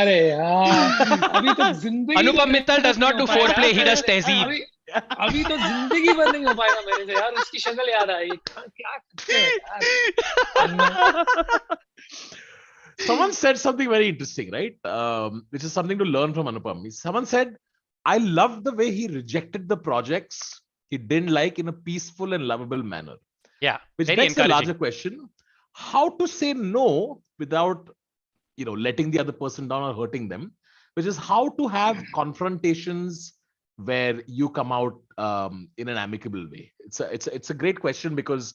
Speaker 3: अरे यार अभी तो जिंदगी
Speaker 2: Anupam Mittal does not do foreplay, he does tehzeeb.
Speaker 3: अभी तो जिंदगी भर नहीं हो पाएगा मेरे से यार. उसकी शक्ल याद आई. क्या करते हो यार?
Speaker 1: Someone said something very interesting, right? Which is something to learn from Anupam. Someone said, I loved the way he rejected the projects he didn't like in a peaceful and lovable manner.
Speaker 2: Yeah,
Speaker 1: which begs a larger question: how to say no without, letting the other person down or hurting them? Which is how to have confrontations where you come out in an amicable way. It's a great question because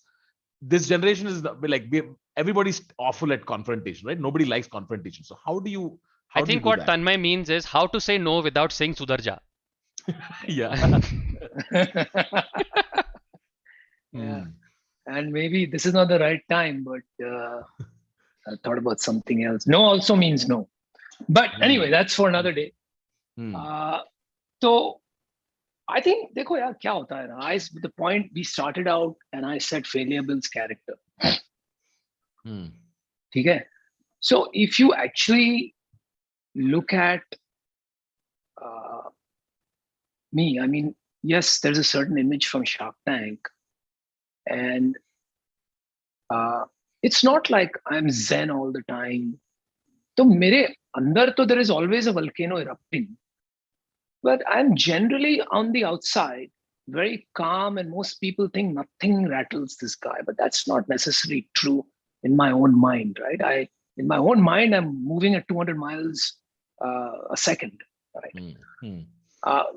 Speaker 1: this generation is like everybody's awful at confrontation, right? Nobody likes confrontation. So how do you?
Speaker 2: I think what Tanmay means is how to say no without saying Sudarja.
Speaker 1: Yeah.
Speaker 3: Yeah. And maybe this is not the right time, but I thought about something else. No also means no. But anyway, that's for another day. So I think, देखो यार क्या होता है ना? The point we started out and I said failure builds character. ठीक है? So if you actually look at me, I mean, yes, there's a certain image from Shark Tank. And it's not like I'm zen all the time. So mere andar to there is always a volcano erupting. But I'm generally on the outside, very calm, and most people think nothing rattles this guy. But that's not necessarily true in my own mind, right? In my own mind, I'm moving at 200 miles a second, right?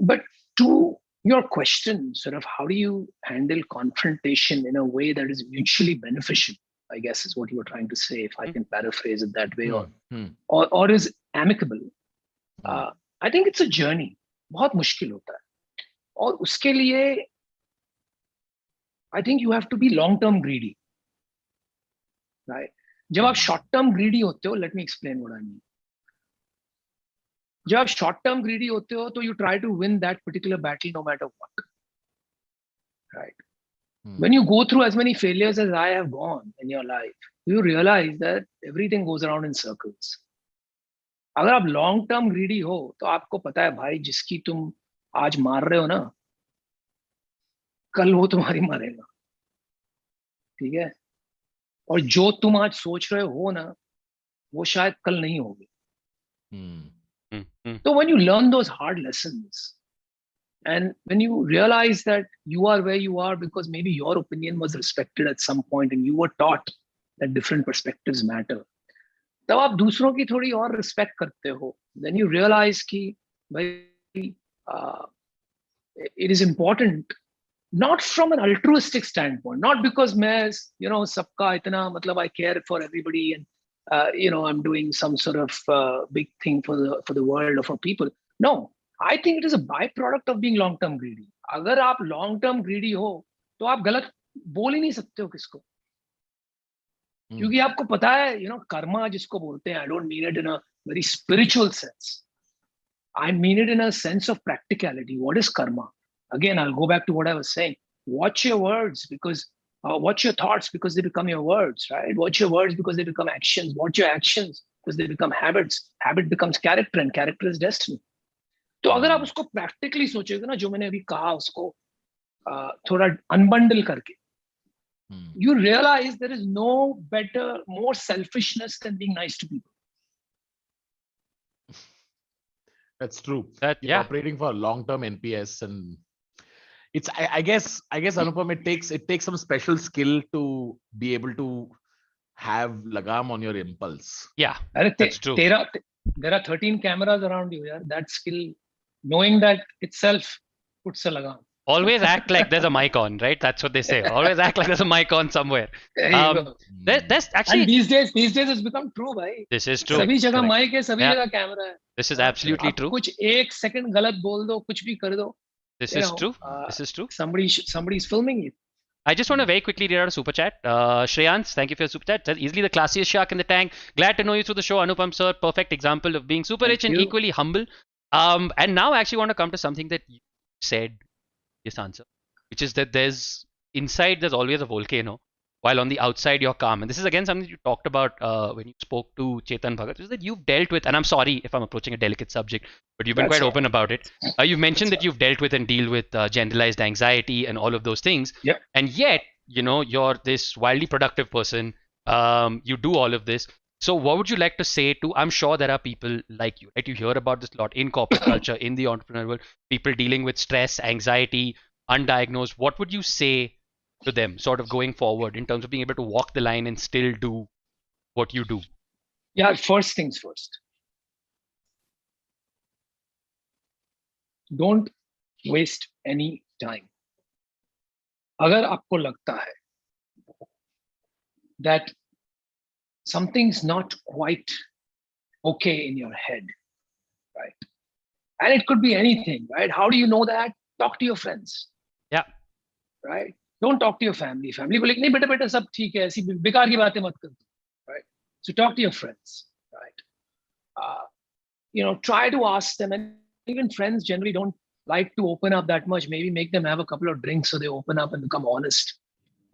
Speaker 3: But to your question, sort of how do you handle confrontation in a way that is mutually beneficial, I guess is what you were trying to say, if I can paraphrase it that way, or is amicable. I think it's a journey. बहुत मुश्किल होता है. और उसके लिए I think you have to be long-term greedy, right? जब आप short-term greedy होते हो, let me explain what I mean. जब आप short-term greedy होते हो, तो you try to win that particular battle no matter what, right? When you go through as many failures as I have gone in your life, you realize that everything goes around in circles. अगर आप long term greedy हो तो आपको पता है भाई जिसकी तुम आज मार रहे हो ना, कल वो तुम्हारी मारेगा, ठीक है? और जो तुम आज सोच रहे हो ना, वो शायद कल नहीं होगी. So when you learn those hard lessons, and when you realize that you are where you are because maybe your opinion was respected at some point and you were taught that different perspectives matter, तब आप दूसरों की थोड़ी और respect करते हो. Then you realize कि भाई it is important not from an altruistic standpoint, not because मैं सबका इतना मतलब I care for everybody and I'm doing some sort of big thing for the world or for people. No, I think it is a byproduct of being long term greedy. अगर आप long term greedy हो तो आप गलत बोल ही नहीं सकते हो किसको, क्योंकि आपको पता है कर्मा जिसको बोलते हैं, I don't mean it in a very spiritual sense. I mean it in a sense of practicality. What is karma? Again, I'll go back to what I was saying. Watch your words because watch your thoughts because they become your words, right? Watch your words because they become actions. Watch your actions because they become habits. Habit becomes character and character is destiny. तो अगर आप उसको practically सोचोगे ना, जो मैंने अभी कहा उसको थोड़ा unbundle करके, you realize there is no better, more selfishness than being nice to people.
Speaker 1: That's true.
Speaker 2: Yeah.
Speaker 1: Operating for a long-term NPS, and it's I guess Anupam, it takes some special skill to be able to have lagam on your impulse.
Speaker 2: Yeah, that's true.
Speaker 3: There are 13 cameras around you. Yeah, that skill, knowing that itself puts a lagam.
Speaker 2: Always act like there's a mic on, right? That's what they say. Always act like there's a mic on somewhere.
Speaker 3: There you go.
Speaker 2: There's
Speaker 3: And
Speaker 2: actually,
Speaker 3: these days it's become true, भाई.
Speaker 2: this is true.
Speaker 3: सभी जगह
Speaker 2: Correct.
Speaker 3: mic है, सभी
Speaker 2: Yeah.
Speaker 3: जगह camera है.
Speaker 2: This is absolutely
Speaker 3: आप
Speaker 2: true.
Speaker 3: कुछ एक second गलत बोल दो, कुछ भी कर दो.
Speaker 2: This
Speaker 3: you
Speaker 2: is
Speaker 3: know,
Speaker 2: true. This is true.
Speaker 3: Somebody's filming you.
Speaker 2: I just want to very quickly read out a super chat. Shreyans, thank you for your super chat. Says, easily the classiest shark in the tank. Glad to know you through the show, Anupam sir. Perfect example of being super rich and
Speaker 3: you.
Speaker 2: equally humble. And now I actually want to come to something that you said, this answer, which is that there's always a volcano, while on the outside you're calm. And this is again something you talked about when you spoke to Chetan Bhagat, is that you've dealt with, and I'm sorry if I'm approaching a delicate subject, but you've been quite open about it. You've mentioned that you've dealt with and deal with generalized anxiety and all of those things.
Speaker 3: Yep.
Speaker 2: And yet, you're this wildly productive person. You do all of this. So what would you like to say to, I'm sure there are people like you, right? You hear about this a lot in corporate culture, in the entrepreneurial world, people dealing with stress, anxiety, undiagnosed. What would you say to them sort of going forward in terms of being able to walk the line and still do what you do?
Speaker 3: Yeah, first things first. Don't waste any time. अगर आपको लगता है that something's not quite okay in your head, right? And it could be anything, right? How do you know that? Talk to your friends.
Speaker 2: Yeah.
Speaker 3: Right? Don't talk to your family. Family को नहीं बेटा बेटा सब ठीक है, ऐसी बेकार की बातें मत कर, right? So talk to your friends, right? Try to ask them, and even friends generally don't like to open up that much. Maybe make them have a couple of drinks so they open up and become honest.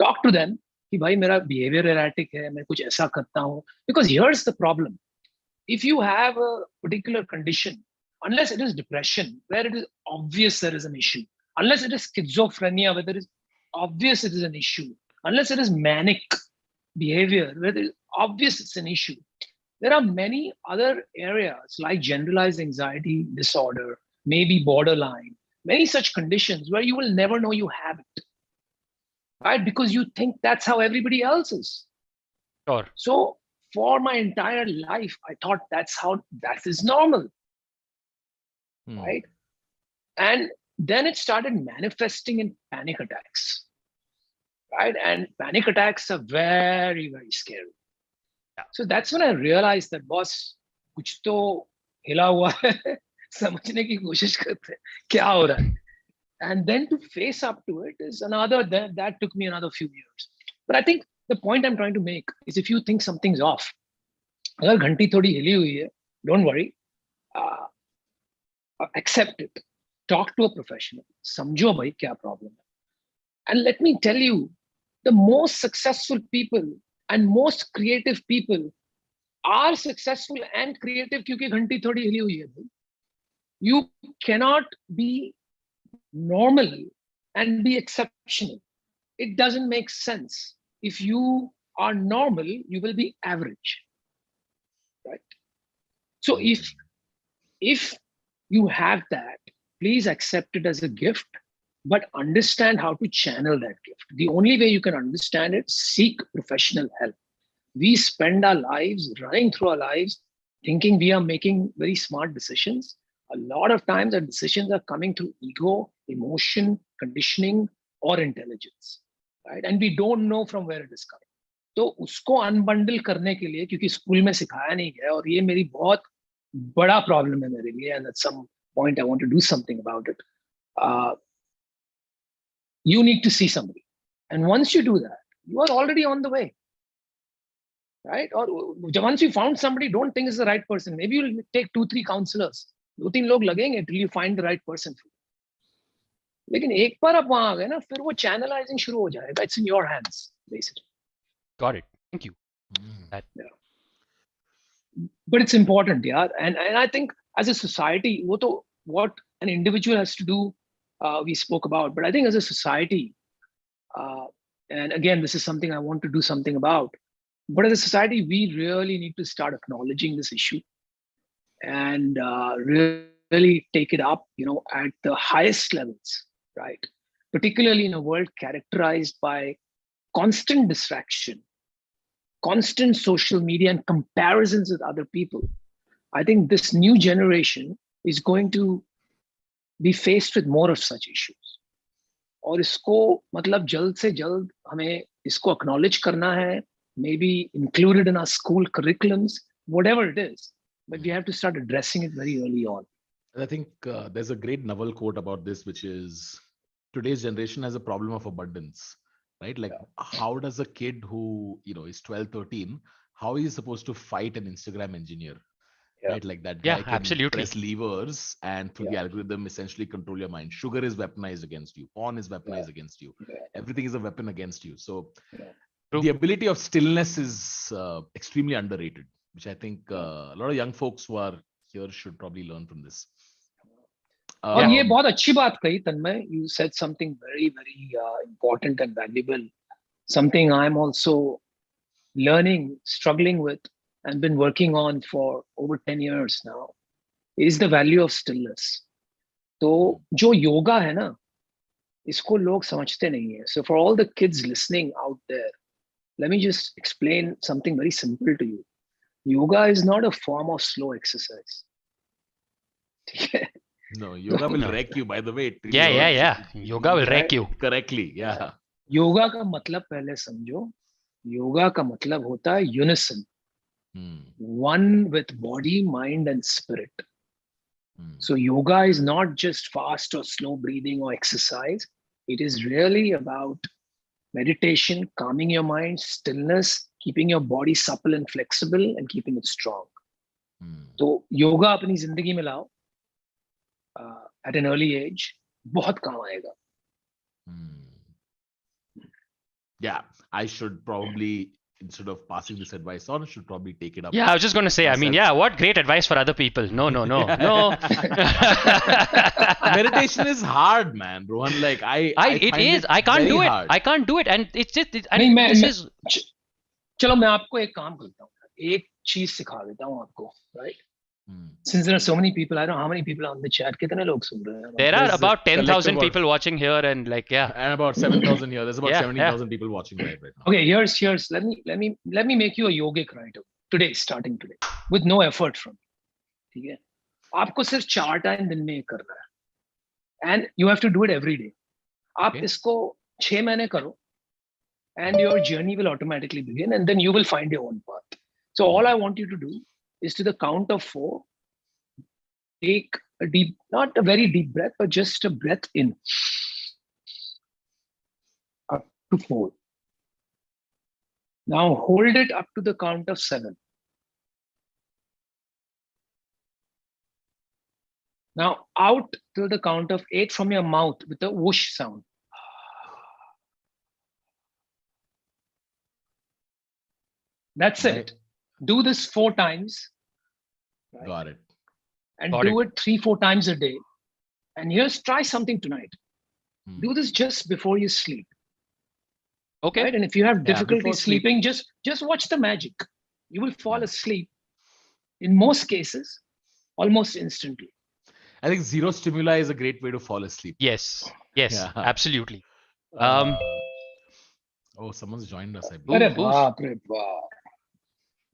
Speaker 3: Talk to them. कि भाई मेरा behavior erratic है, मैं कुछ ऐसा करता हूँ. Because here's the problem. If you have a particular condition, unless it is depression, where it is obvious there is an issue, unless it is schizophrenia, where there is obvious it is an issue, unless it is manic behavior, where it is obvious it's an issue, there are many other areas like generalized anxiety disorder, maybe borderline, many such conditions where you will never know you have it. Right? Because you think that's how everybody else is.
Speaker 2: Sure.
Speaker 3: So for my entire life, I thought that is normal. Right? And then it started manifesting in panic attacks. Right? And panic attacks are very, very scary.
Speaker 2: Yeah.
Speaker 3: So that's when I realized that, boss, kuch to hila hua hai, samajhne ki koshish karte, kya ho raha hai? And then to face up to it is that took me another few years. But I think the point I'm trying to make is if you think something's off, agar ghanti thodi hili hui hai, don't worry, accept it. Talk to a professional. Samjho bhai kya problem hai. And let me tell you, the most successful people and most creative people are successful and creative kyunki ghanti thodi hili hui hai. You cannot be normal and be exceptional. It doesn't make sense. If you are normal, you will be average, right? So if you have that, please accept it as a gift, but understand how to channel that gift. The only way you can understand it, seek professional help. We spend our lives running through our lives thinking we are making very smart decisions. A lot of times our decisions are coming through ego, emotion, conditioning, or intelligence, right? And we don't know from where it is coming. तो उसको unbundle करने के लिए, क्योंकि school में सिखाया नहीं गया, और ये मेरी बहुत बड़ा problem है मेरे लिए, and at some point I want to do something about it. You need to see somebody, and once you do that, you are already on the way, right? Or once you found somebody, don't think it's the right person. Maybe you'll take 2-3 counselors. 2-3 लोग लगेंगे till you find the right person for you. लेकिन एक बार आप वहां आ गए ना, फिर वो channelizing शुरू हो जाएगा. It's in your hands, basically.
Speaker 2: Got it. Thank you.
Speaker 3: Yeah. But it's important, yeah. And I think as a society, what an individual has to do, we spoke about. But I think as a society, and again, this is something I want to do something about. But as a society, we really need to start acknowledging this issue and really take it up, at the highest levels, right? Particularly in a world characterized by constant distraction, constant social media and comparisons with other people. I think this new generation is going to be faced with more of such issues. और इसको मतलब जल्द से जल्द हमें इसको acknowledge करना है, maybe included in our school curriculums, whatever it is, but we have to start addressing it very early on.
Speaker 1: I think there's a great novel quote about this, which is today's generation has a problem of abundance, right? Like, how does a kid who, is 12, 13, how is he supposed to fight an Instagram engineer?
Speaker 3: Yeah.
Speaker 1: Right? Like that
Speaker 2: Yeah,
Speaker 1: guy can
Speaker 2: absolutely.
Speaker 1: press levers and through the algorithm essentially control your mind. Sugar is weaponized against you. Porn is weaponized against you. Everything is a weapon against you. So the ability of stillness is extremely underrated, which I think a lot of young folks who are here should probably learn from this.
Speaker 3: और ये बहुत अच्छी बात कही तन्मय. You said something very, very important and valuable. Something I'm also learning, struggling with, and been working on for over 10 years now, is the value of stillness. तो जो योगा है ना, इसको लोग समझते नहीं है. So for all the kids listening out there, let me just explain something very simple to you. Yoga is not a form of slow exercise.
Speaker 1: No, yoga will wreck you, by the way.
Speaker 2: Yeah. Yoga will wreck you.
Speaker 1: Correctly, yeah.
Speaker 3: Yoga का मतलब पहले समझो. योगा का मतलब होता है unison. One with body, mind, and spirit. So yoga is not just fast or slow breathing or exercise. It is really about meditation, calming your mind, stillness, keeping your body supple and flexible, and keeping it strong. So yoga अपनी जिंदगी में लाओ at an early age, बहुत काम आएगा.
Speaker 1: Yeah, I should probably, instead of passing this advice on, should probably take it up.
Speaker 2: Yeah, I was just going to say,
Speaker 1: myself.
Speaker 2: what great advice for other people. No.
Speaker 1: Meditation is hard, man, Rohan. Like I
Speaker 2: can't do it.
Speaker 1: Hard.
Speaker 2: I can't do it. And it's just,
Speaker 3: चलो मैं आपको एक काम करता हूँ. एक चीज सिखा देता हूँ आपको, right? Since there are so many people, I don't know how many people are on the chat. कितने लोग सुन रहे हैं?
Speaker 2: There are about 10,000 people watching here, and
Speaker 1: and about 7,000 here. There's about 17,000 people watching live right now.
Speaker 3: Okay, here's. Let me make you a yogic right today, starting today, with no effort from you. ठीक है? आपको सिर्फ 4 time दिन में करना है, and you have to do it every day. आप इसको 6 महीने करो, and your journey will automatically begin, and then you will find your own path. So all I want you to do is, to the count of 4, take a deep, not a very deep breath, but just a breath in. Up to 4. Now hold it up to the count of 7. Now out till the count of 8 from your mouth with a whoosh sound. That's it. Do this 4 times. Right?
Speaker 1: Got it.
Speaker 3: And do it 3-4 times a day. And here's, try something tonight. Do this just before you sleep.
Speaker 2: Okay.
Speaker 3: Right? And if you have difficulty sleeping, just watch the magic. You will fall asleep in most cases almost instantly.
Speaker 1: I think zero stimuli is a great way to fall asleep.
Speaker 2: Yes, absolutely.
Speaker 1: Oh, someone's joined us, I believe.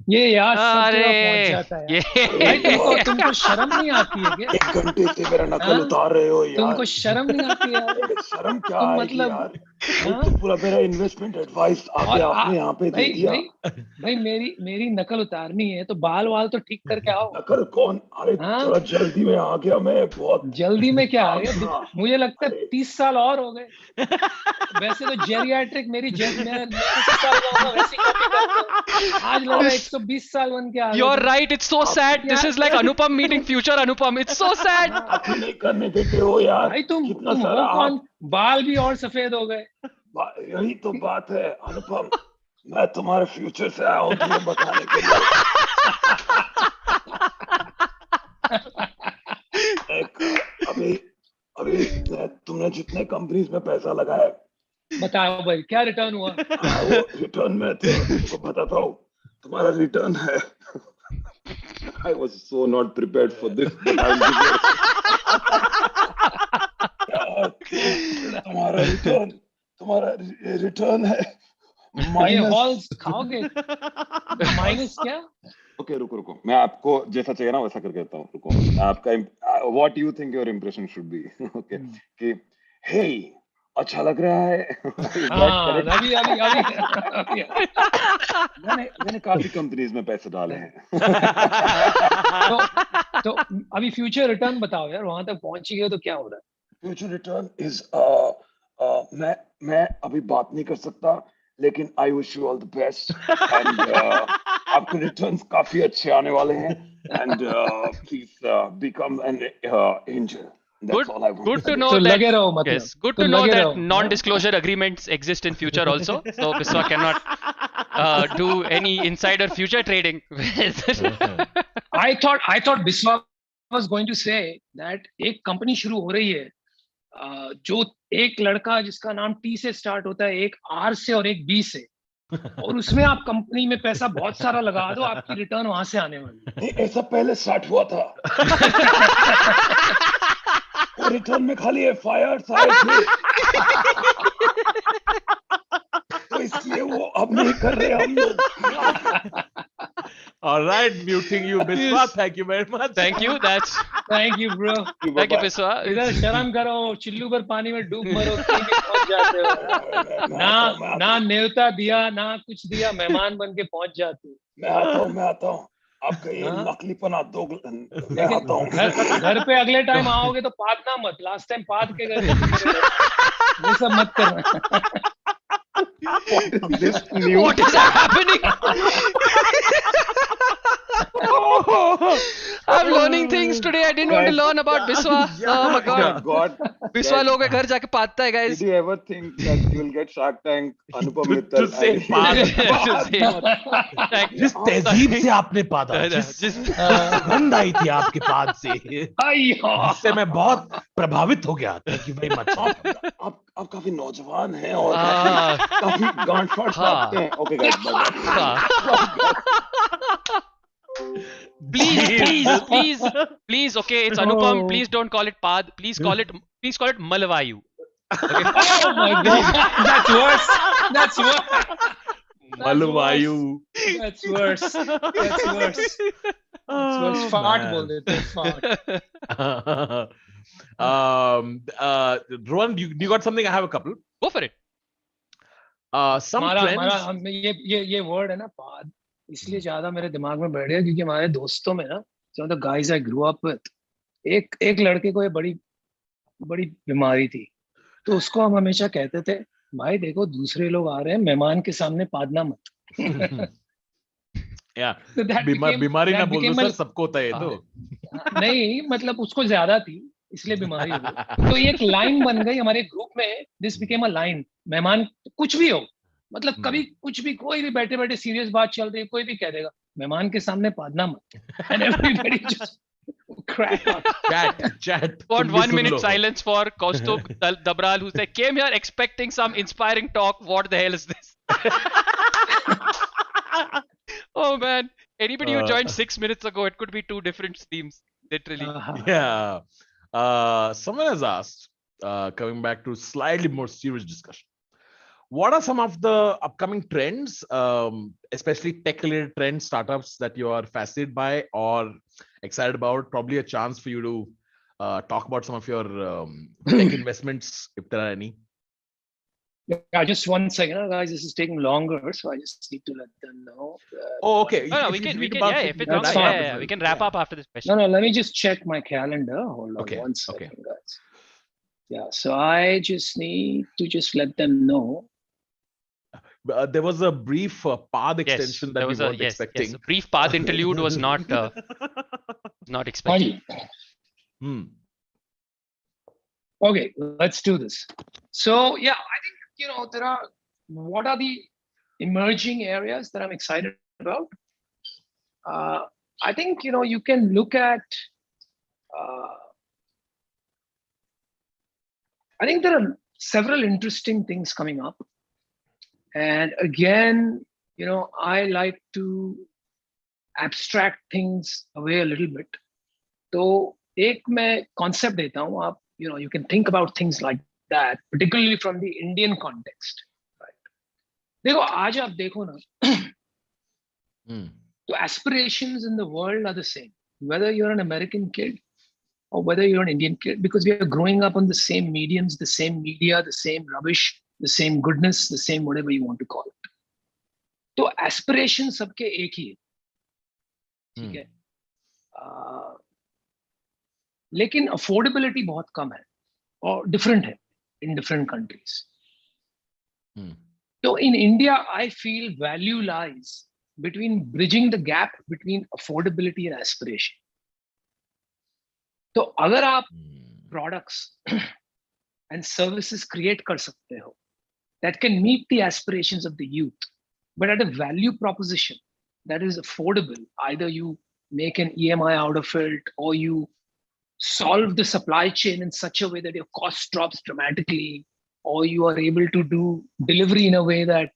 Speaker 3: ये यार सब जगह पहुंच जाता है यार. तुमको शर्म नहीं आती है क्या?
Speaker 4: 1 घंटे से मेरा नकल उतार रहे हो यार.
Speaker 3: तुमको शर्म नहीं आती यार?
Speaker 4: शर्म क्या है मतलब यार? तो पूरा मेरा इन्वेस्टमेंट एडवाइस आके आपने यहाँ पे दे दिया.
Speaker 3: भाई मेरी नकल उतारनी है तो बाल तो ठीक करके आओ.
Speaker 4: नकल कौन? अरे थोड़ा जल्दी में आ गया मैं. बहुत
Speaker 3: जल्दी में क्या आ गया? मुझे लगता है 30 साल और हो गए. वैसे तो जेरियाट्रिक मेरी मैं 30 साल का होगा वैसी कॉपी करता. आज लग रहा है 120 साल बन के आ गया.
Speaker 2: You're right. It's so sad. This is like Anupam meeting future Anupam. It's so sad.
Speaker 4: नहीं करने देते हो यार.
Speaker 3: भाई तुम कौन? बाल भी और सफेद हो गए.
Speaker 4: यही तो बात है अनुपम. मैं तुम्हारे फ्यूचर से आया हूँ तुम्हें बताने के लिए. अभी तुमने जितने कंपनीज में पैसा लगाया,
Speaker 3: बताओ भाई क्या रिटर्न हुआ?
Speaker 4: वो रिटर्न में तुमको बताता हूँ. तुम्हारा रिटर्न है. I was so not prepared for this. तुम्हारा रिटर्न है
Speaker 3: माइनस. खाओगे माइनस क्या?
Speaker 4: ओके रुको मैं आपको जैसा चाहिए ना वैसा करके देता हूँ. रुको आपका what you think your impression should be. Okay कि हे अच्छा लग रहा है. Is that
Speaker 3: हाँ
Speaker 4: correct?
Speaker 3: अभी
Speaker 4: मैंने काफी कंपनीज में पैसे डाले हैं.
Speaker 3: तो अभी फ्यूचर रिटर्न बताओ यार, वहां तक पहुंच ही गए तो क्या हो रहा है?
Speaker 4: फ्यूचर रिटर्न इज मैं अभी बात नहीं कर सकता, लेकिन I wish you all the best. And आपके रिटर्न्स काफी अच्छे आने वाले हैं. And please become an angel. That's all I want.
Speaker 2: Good to know
Speaker 3: तो
Speaker 2: that.
Speaker 3: लगे रहो मतलब.
Speaker 2: Yes, good
Speaker 3: तो
Speaker 2: to know
Speaker 3: लगे
Speaker 2: that
Speaker 3: रहो.
Speaker 2: non-disclosure agreements exist in future also. So Biswa cannot do any insider future trading.
Speaker 3: I thought Biswa was going to say that एक company शुरू हो रही है जो एक लड़का जिसका नाम टी से स्टार्ट होता है, एक आर से और एक बी से, और उसमें आप कंपनी में पैसा बहुत सारा लगा दो, आपकी रिटर्न वहां से आने वाली है.
Speaker 4: नहीं, ऐसा पहले स्टार्ट हुआ था. और रिटर्न में खाली FIR आए थे, तो इसलिए वो अब नहीं कर रहे हम लोग.
Speaker 1: All right, muting you, Biswa. Thank you very much.
Speaker 2: Thank you.
Speaker 3: Thank you bro.
Speaker 2: Thank you, Biswa.
Speaker 3: इधर शर्म करो, चिल्लू पर पानी में डूब मरो, कहीं भी पहुंच जाते हो. ना न्योता दिया, ना कुछ दिया, मेहमान बन के पहुंच जाते हो.
Speaker 4: मैं आता हूँ. आपका ये नकलीपना दो. मैं आता हूँ.
Speaker 3: घर पे अगले टाइम आओगे तो पादना मत. लास्ट टाइम पाद के गए, ये सब मत करना.
Speaker 2: What is happening? I'm learning things today. I didn't want to learn about Biswa. Oh my God. Biswa लोगों के घर जाके पादता है, guys.
Speaker 4: Did you ever think that you will get Shark Tank Anupam Mittal?
Speaker 1: To say जिस तहजीब से आपने पादा, जिस गंध आई थी आपके पाद से, इससे मैं बहुत प्रभावित हो गया. Thank you very much.
Speaker 4: आप काफी नौजवान हैं और काफी गांठ फाड़ सकते हैं. Okay guys.
Speaker 2: Please. Okay, it's Anupam. Please don't call it Pad. Please call it Malavayu. Okay.
Speaker 3: Oh my God, that's worse.
Speaker 1: Malavayu.
Speaker 3: That's worse. Fart बोल देते हैं, fart.
Speaker 1: Rohan, you got something? I have a couple.
Speaker 2: Go for it.
Speaker 1: Some trends.
Speaker 3: ये word है ना, पाद, इसलिए ज्यादा मेरे दिमाग में बैठ गया क्योंकि हमारे दोस्तों में ना, some of the guys I grew up with, एक लड़के को ये बड़ी बीमारी थी, तो उसको हम हमेशा कहते थे, भाई देखो दूसरे लोग आ रहे हैं, मेहमान के सामने पादना मत.
Speaker 1: बीमारी ना बोल दो सर, सबको होता है तो.
Speaker 3: नहीं मतलब उसको ज्यादा थी, इसलिए बीमारी हो गई. तो ये एक लाइन बन गई हमारे ग्रुप में. This became a line. मेहमान कुछ भी हो, मतलब कभी कुछ भी, कोई भी बैठे सीरियस बात चल रही है, कोई भी कह देगा मेहमान के सामने पादना मत. And everybody just crack up.
Speaker 1: Chat.
Speaker 2: Want 1 minute silence for Kaustubh Dabral, who said, came here expecting some inspiring talk. What the hell is this? Oh man. Anybody who joined 6 minutes ago, it could be 2 different themes. Literally.
Speaker 1: Yeah. Someone has asked, coming back to slightly more serious discussion, what are some of the upcoming trends, especially tech-related trends, startups that you are fascinated by or excited about? Probably a chance for you to talk about some of your tech investments, if there are any.
Speaker 3: Yeah, just 1 second, guys. This is taking longer, so I just need to let them know.
Speaker 1: Oh, okay.
Speaker 2: No, we can. Yeah, if it's longer, we can wrap up after this question.
Speaker 3: No, let me just check my calendar. Hold on 1 second, guys. Yeah, so I just need to just let them know.
Speaker 1: There was a brief path extension that we weren't expecting.
Speaker 2: Yes, a brief path interlude was not expected.
Speaker 3: Okay, let's do this. So yeah, I think what are the emerging areas that I'm excited about? I think you can look at. I think there are several interesting things coming up. And again, I like to abstract things away a little bit. So, एक मैं concept देता हूँ, आप, you can think about things like that, particularly from the Indian context. Right? देखो, आज आप देखो ना, the aspirations in the world are the same. Whether you're an American kid or whether you're an Indian kid, because we are growing up on the same mediums, the same media, the same rubbish, the same goodness, the same whatever you want to call it. तो aspiration सबके एक ही है, ठीक है, लेकिन affordability बहुत कम है और different है in different countries. So in India, I feel value lies between bridging the gap between affordability and aspiration. तो अगर आप products and services create कर सकते हो that can meet the aspirations of the youth, but at a value proposition that is affordable, either you make an EMI out of it, or you solve the supply chain in such a way that your cost drops dramatically, or you are able to do delivery in a way that,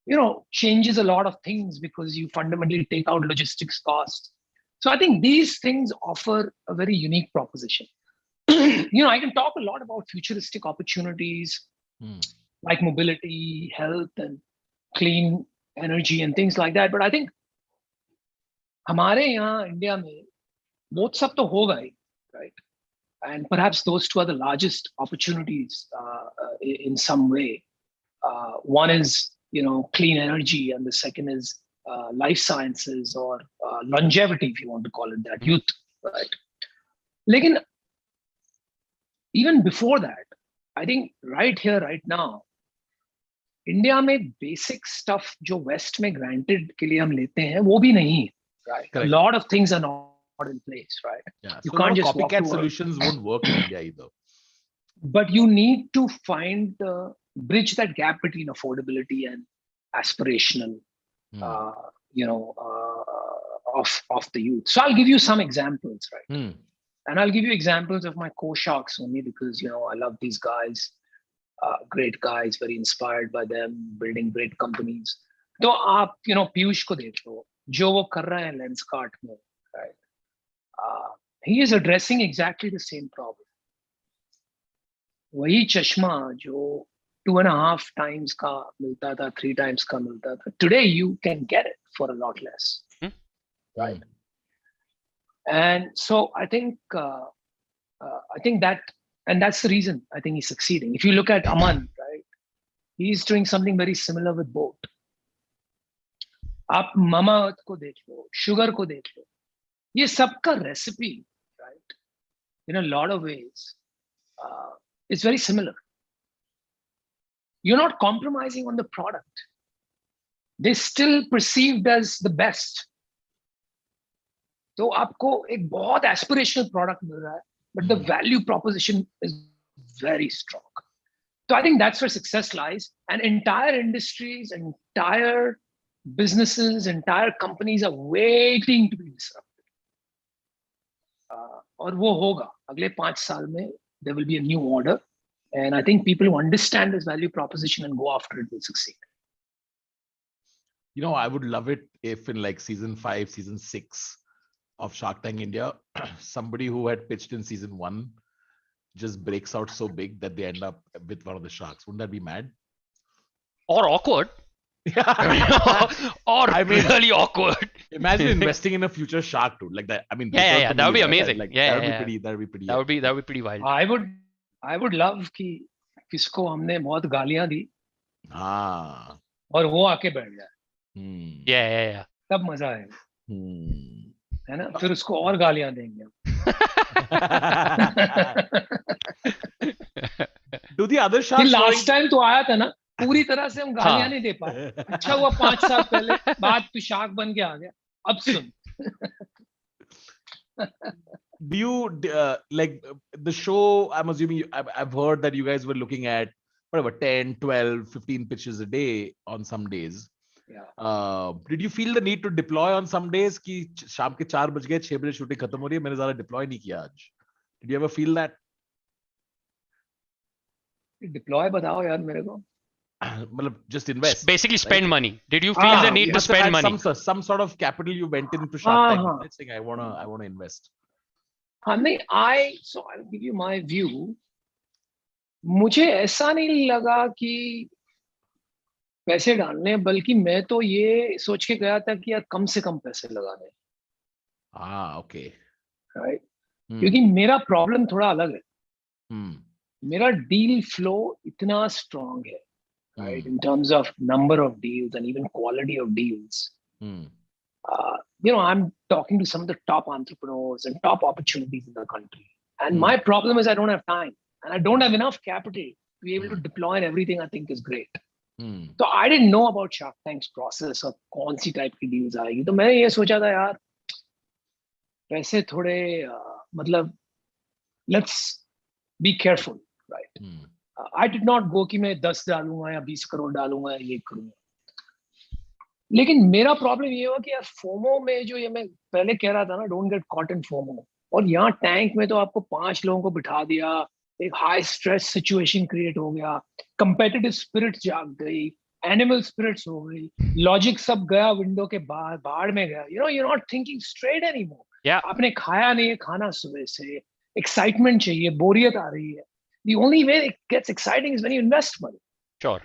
Speaker 3: you know, changes a lot of things because you fundamentally take out logistics costs. So I think these things offer a very unique proposition. You know, I can talk a lot about futuristic opportunities like mobility, health, and clean energy and things like that. But I think हमारे यहाँ India में वो सब तो होगा ही, right? And perhaps those two are the largest opportunities in some way. One is, you know, clean energy, and the second is life sciences or longevity, if you want to call it that, youth, right? Lekin, even before that, I think right here, right now, India में basic stuff जो West में granted के लिए हम लेते हैं, वो भी नहीं, right? Correct. A lot of things are not in place, right?
Speaker 1: Yeah,
Speaker 3: you
Speaker 1: so
Speaker 3: can't just
Speaker 1: copycat solutions won't work in India either.
Speaker 3: But you need to find bridge that gap between affordability and aspirational, you know, of the youth. So I'll give you some examples, right? And I'll give you examples of my co-sharks only because, you know, I love these guys, great guys, very inspired by them, building great companies. तो आप, you know, Piyush को देख लो, जो वो कर रहा है Lenskart में, right? He is addressing exactly the same problem. वही चश्मा जो 2.5 times का मिलता था, 3 times का मिलता था, today you can get it for a lot less, right? And so I think that, and that's the reason I think he's succeeding. If you look at Aman, right, he's doing something very similar with boat. आप Mamaearth को देख लो, Sugar को देख लो, ये सबका recipe, right, in a lot of ways, it's very similar. You're not compromising on the product. They're still perceived as the best. तो आपको एक बहुत aspirational product मिल रहा है, but the value proposition is very strong. So I think that's where success lies. And entire industries, entire businesses, entire companies are waiting to be disrupted. और वो होगा अगले 5 साल में. There will be a new order, and I think people who understand this value proposition and go after it will succeed.
Speaker 1: You know, I would love it if in like season 5, season 6 of Shark Tank India, somebody who had pitched in season 1 just breaks out so big that they end up with one of the sharks. Wouldn't that be mad?
Speaker 2: Or awkward. Or I mean, really awkward.
Speaker 1: Imagine investing in a future shark, dude. Like that. I mean,
Speaker 2: yeah, that would be amazing.
Speaker 1: Like,
Speaker 2: that
Speaker 1: would be pretty. That would be pretty.
Speaker 2: That would be pretty wild.
Speaker 3: I would love कि किसको हमने बहुत गालियां दी और वो आके बैठ जाए.
Speaker 2: Yeah.
Speaker 3: तब मजा आएगा. है ना? फिर उसको और गालियां देंगे.
Speaker 1: Do the other sharks?
Speaker 3: Last time तो आया था ना, पूरी तरह से हम गालियां नहीं दे पाए. अच्छा हुआ 5 साल पहले बाद तू शार्क बन के आ गया. अब सुन.
Speaker 1: Do you like the show? I'm assuming I've heard that you guys were looking at whatever 10, 12, 15 pitches a day on some days.
Speaker 3: Yeah.
Speaker 1: Did you feel the need to deploy on some days? कि शाम के 4 बज गए, 6 बजे shooting खत्म हो रही है, मैंने ज़्यादा deploy नहीं किया आज. Did you ever feel that?
Speaker 3: Deploy बताओ यार मेरे को.
Speaker 1: मतलब just invest.
Speaker 2: Basically spend money. Did you feel the need to spend money?
Speaker 1: Some sort of capital you went into Shark Tank. Let's say I wanna invest.
Speaker 3: नहीं, so I'll give you my view. मुझे ऐसा नहीं लगा कि पैसे डालने, बल्कि मैं तो ये सोच के गया था कि यार कम से कम पैसे लगाने.
Speaker 1: Okay.
Speaker 3: Right. क्योंकि मेरा प्रॉब्लम थोड़ा अलग है.
Speaker 1: Hmm.
Speaker 3: मेरा डील फ्लो इतना स्ट्रांग है, right, in terms of number of deals and even quality of deals.
Speaker 1: Hmm.
Speaker 3: I'm talking to some of the top entrepreneurs and top opportunities in the country. And
Speaker 1: Hmm.
Speaker 3: my problem is I don't have time and I don't have enough capital to be able to deploy in everything I think is great.
Speaker 1: Hmm.
Speaker 3: So I didn't know about Shark Tank's process और कौन सी type की deals आएगी. तो मैंने ये सोचा था यार पैसे थोड़े मतलब let's be careful, right?
Speaker 1: Hmm.
Speaker 3: I did not go कि मैं 10 डालूंगा या 20 करोड़ डालूंगा या ये करूंगा. लेकिन मेरा प्रॉब्लम ये हुआ कि यार फोमो में जो ये मैं पहले कह रहा था ना, don't get caught in FOMO, और यहाँ टैंक में तो आपको 5 लोगों को बिठा दिया, एक हाई स्ट्रेस सिचुएशन क्रिएट हो गया, कंपेटिटिव स्पिरिट जाग गई, एनिमल स्पिरिट्स हो गई, लॉजिक सब गया विंडो के बाहर, बाहर में गया. you're not thinking straight anymore.
Speaker 2: Yeah.
Speaker 3: आपने खाया नहीं है खाना सुबह से, एक्साइटमेंट चाहिए, बोरियत आ रही है. The only way it gets exciting is when you invest money.
Speaker 2: Sure.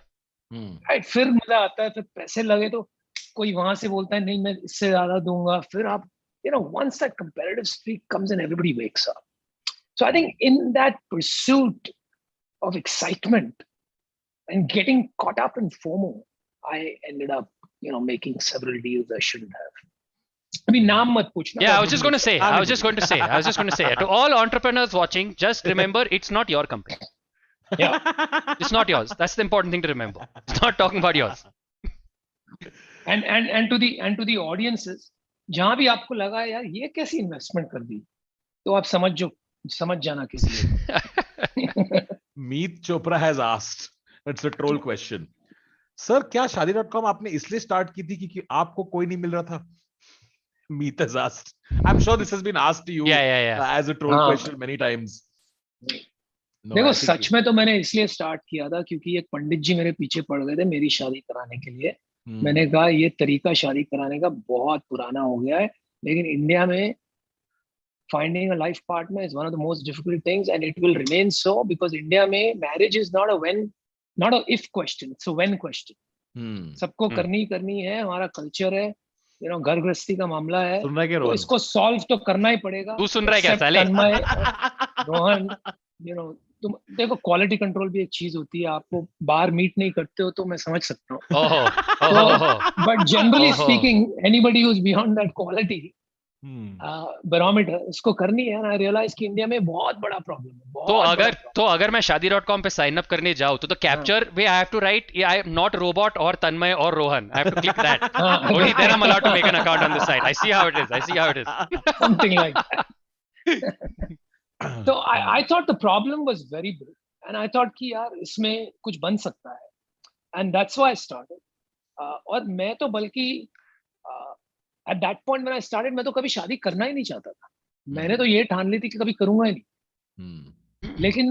Speaker 3: Right? फिर मजा आता है, फिर पैसे लगे तो कोई वहां से बोलता है नहीं मैं इससे ज्यादा दूंगा, फिर आप once that competitive streak comes in, everybody wakes up. So I think in that pursuit of excitement and getting caught up in FOMO, I ended up making several deals I shouldn't have. I mean, naam mat puchna.
Speaker 2: Yeah, I was just going to say. To all entrepreneurs watching, just remember it's not your company.
Speaker 3: Yeah.
Speaker 2: It's not yours. That's the important thing to remember. It's not talking about yours.
Speaker 3: And to the audiences, जहां भी आपको लगा यार ये कैसी investment कर दी, तो आप समझ जाना किस लिए.
Speaker 1: Meet Chopra has asked. It's a troll question. Sir, क्या शादी.com आपने इसलिए स्टार्ट की थी क्योंकि आपको कोई नहीं मिल रहा था? Meet has asked. I'm sure this has been asked to you as a troll question many times.
Speaker 3: देखो सच में तो मैंने इसलिए स्टार्ट किया था क्योंकि एक पंडित जी मेरे पीछे पड़ गए थे मेरी शादी कराने के लिए. मैंने कहा ये तरीका शादी कराने का बहुत पुराना हो गया है, लेकिन इंडिया में finding a life partner is one of the most difficult things, and it will remain so because India में marriage is not a if question, it's a when question. सबको करनी है, हमारा कल्चर है, घर गृहस्थी का मामला है, तो इसको सॉल्व तो करना ही पड़ेगा.
Speaker 2: तू सुन रहा है क्या साले?
Speaker 3: रोहन, तुम देखो क्वालिटी कंट्रोल भी एक चीज होती है, आपको बाहर मीट नहीं करते हो तो मैं समझ सकता हूँ, but generally speaking anybody who is beyond that quality barometer उसको करनी है. आई रियलाइज कि इंडिया में बहुत बड़ा प्रॉब्लम है.
Speaker 2: तो अगर मैं शादी.com पे साइन अप करने जाऊँ तो capture way I have to write I am not robot और तन्मय और Rohan, I have to click that. Only then I am allowed to make an account on this site. I see how it is
Speaker 3: something like that. So I thought the problem was very big, and I thought कि यार इसमें कुछ बन सकता है, and that's why I started. और मैं तो बल्कि at that point when I started, मैं तो कभी शादी करना ही नहीं चाहता था. मैंने तो ये ठान ली थी कि कभी करूंगा ही नहीं. लेकिन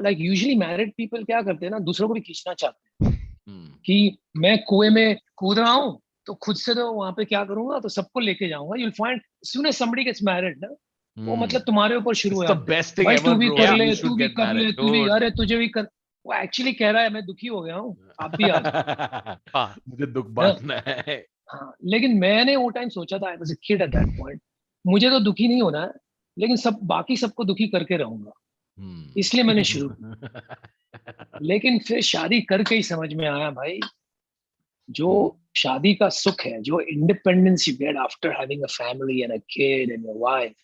Speaker 3: like usually married people क्या करते हैं ना, दूसरों को भी खींचना चाहते हैं कि मैं कुएं में कूद रहा हूँ तो खुद से तो वहां पे क्या करूंगा, तो सबको लेके जाऊंगा. You'll find as soon as somebody gets married ना, वो मतलब तुम्हारे ऊपर शुरू हो जाता है, भाई तू भी कर ले, तू भी कर ले, तू भी, अरे तुझे भी कर. वो एक्चुअली कह रहा है मैं दुखी हो गया हूँ, आप भी आ जाओ,
Speaker 1: मुझे दुख बांटना है.
Speaker 3: हाँ, लेकिन मैंने वो टाइम सोचा था, I was a kid at that point, मुझे तो दुखी नहीं होना है, लेकिन बाकी सबको दुखी करके रहूंगा, इसलिए मैंने शुरू किया. लेकिन फिर शादी करके ही समझ में आया भाई, जो शादी का सुख है, जो independence you get after having a family and a kid and your wife,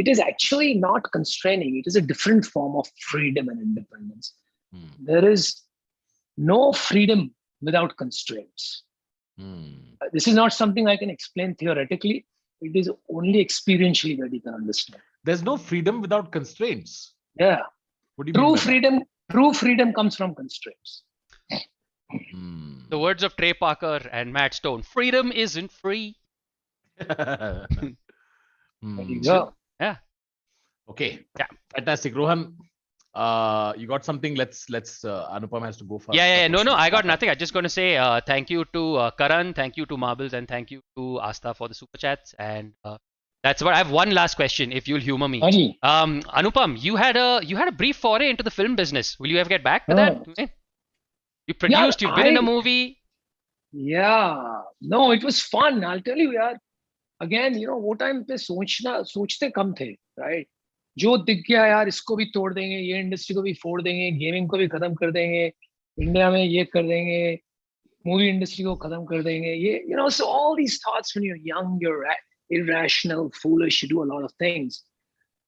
Speaker 3: it is actually not constraining. It is a different form of freedom and independence. There is no freedom without constraints. This is not something I can explain theoretically. It is only experientially that you can understand.
Speaker 1: There's no freedom without constraints.
Speaker 3: Yeah.
Speaker 1: What do you mean?
Speaker 3: True freedom comes from constraints.
Speaker 2: The words of Trey Parker and Matt Stone. Freedom isn't free.
Speaker 3: There you go.
Speaker 2: Yeah.
Speaker 1: Okay. Yeah. Fantastic. Rohan, you got something? Let's Anupam has to go first.
Speaker 2: Yeah. No, I got nothing. I'm just going to say thank you to Karan, thank you to Marbles, and thank you to Asta for the super chats. And that's what I have. One last question, if you'll humor me. Anupam, you had a brief foray into the film business. Will you ever get back to that? You produced. You've been in a movie.
Speaker 3: Yeah. No, it was fun. I'll tell you, yaar. Again, वो time पे सोचते कम थे, right? जो दिख गया यार इसको भी तोड़ देंगे, ये इंडस्ट्री को भी फोड़ देंगे, गेमिंग को भी खत्म कर देंगे, इंडिया में ये कर देंगे, मूवी इंडस्ट्री को खत्म कर देंगे, ये you know, so all these thoughts when you're young, you're irrational, foolish, you do a lot of things.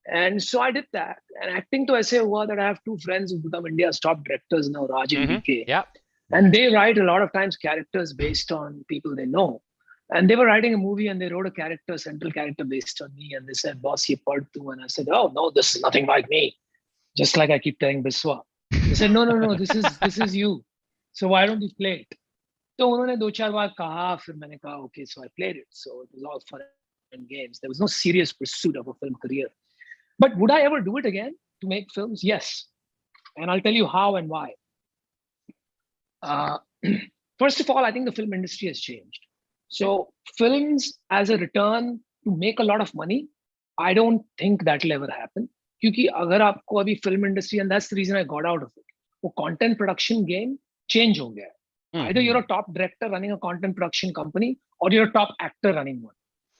Speaker 3: And so I did that. And acting to ऐसे हुआ that I have two friends who become India's top directors now, Raj and DK.
Speaker 2: Yeah.
Speaker 3: And they write a lot of times characters based on people they know. And they were writing a movie and they wrote a character, central character based on me. And they said, boss, ye pad tu. And I said, oh, no, this is nothing like me. Just like I keep telling Biswa. They said, no, this is you. So why don't you play it? So उन्होंने 2-4 बार कहा, फिर मैंने कहा, okay, so I played it. So it was all fun and games. There was no serious pursuit of a film career. But would I ever do it again to make films? Yes. And I'll tell you how and why. First of all, I think the film industry has changed. So films as a return to make a lot of money, I don't think that will ever happen. Because अगर आपको अभी film industry, and that's the reason I got out of it, वो content production game change हो गया है. Either you're a top director running a content production company or you're a top actor running one.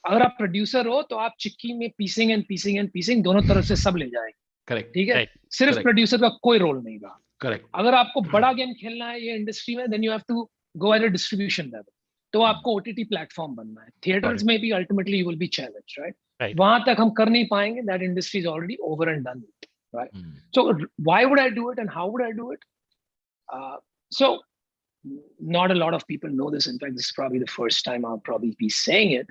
Speaker 3: अगर आप producer हो तो आप चिक्की में पीसिंग दोनों तरफ से सब ले जाएंगे.
Speaker 1: Correct.
Speaker 3: ठीक है.
Speaker 2: Right.
Speaker 3: सिर्फ
Speaker 1: Correct.
Speaker 3: producer का कोई रोल नहीं रहा.
Speaker 1: Correct.
Speaker 3: अगर आपको बड़ा गेम खेलना है ये इंडस्ट्री में, then you have to go at a distribution level. तो आपको OTT प्लेटफॉर्म बनना है. थिएटर्स में भी ultimately you will be challenged, right?
Speaker 2: Right.
Speaker 3: वहां तक हम कर नहीं पाएंगे. That industry is already over and done with, right? So why would I do it and how would I do it? So not a lot of people know this. In fact, this is probably the first time I'll probably be saying it.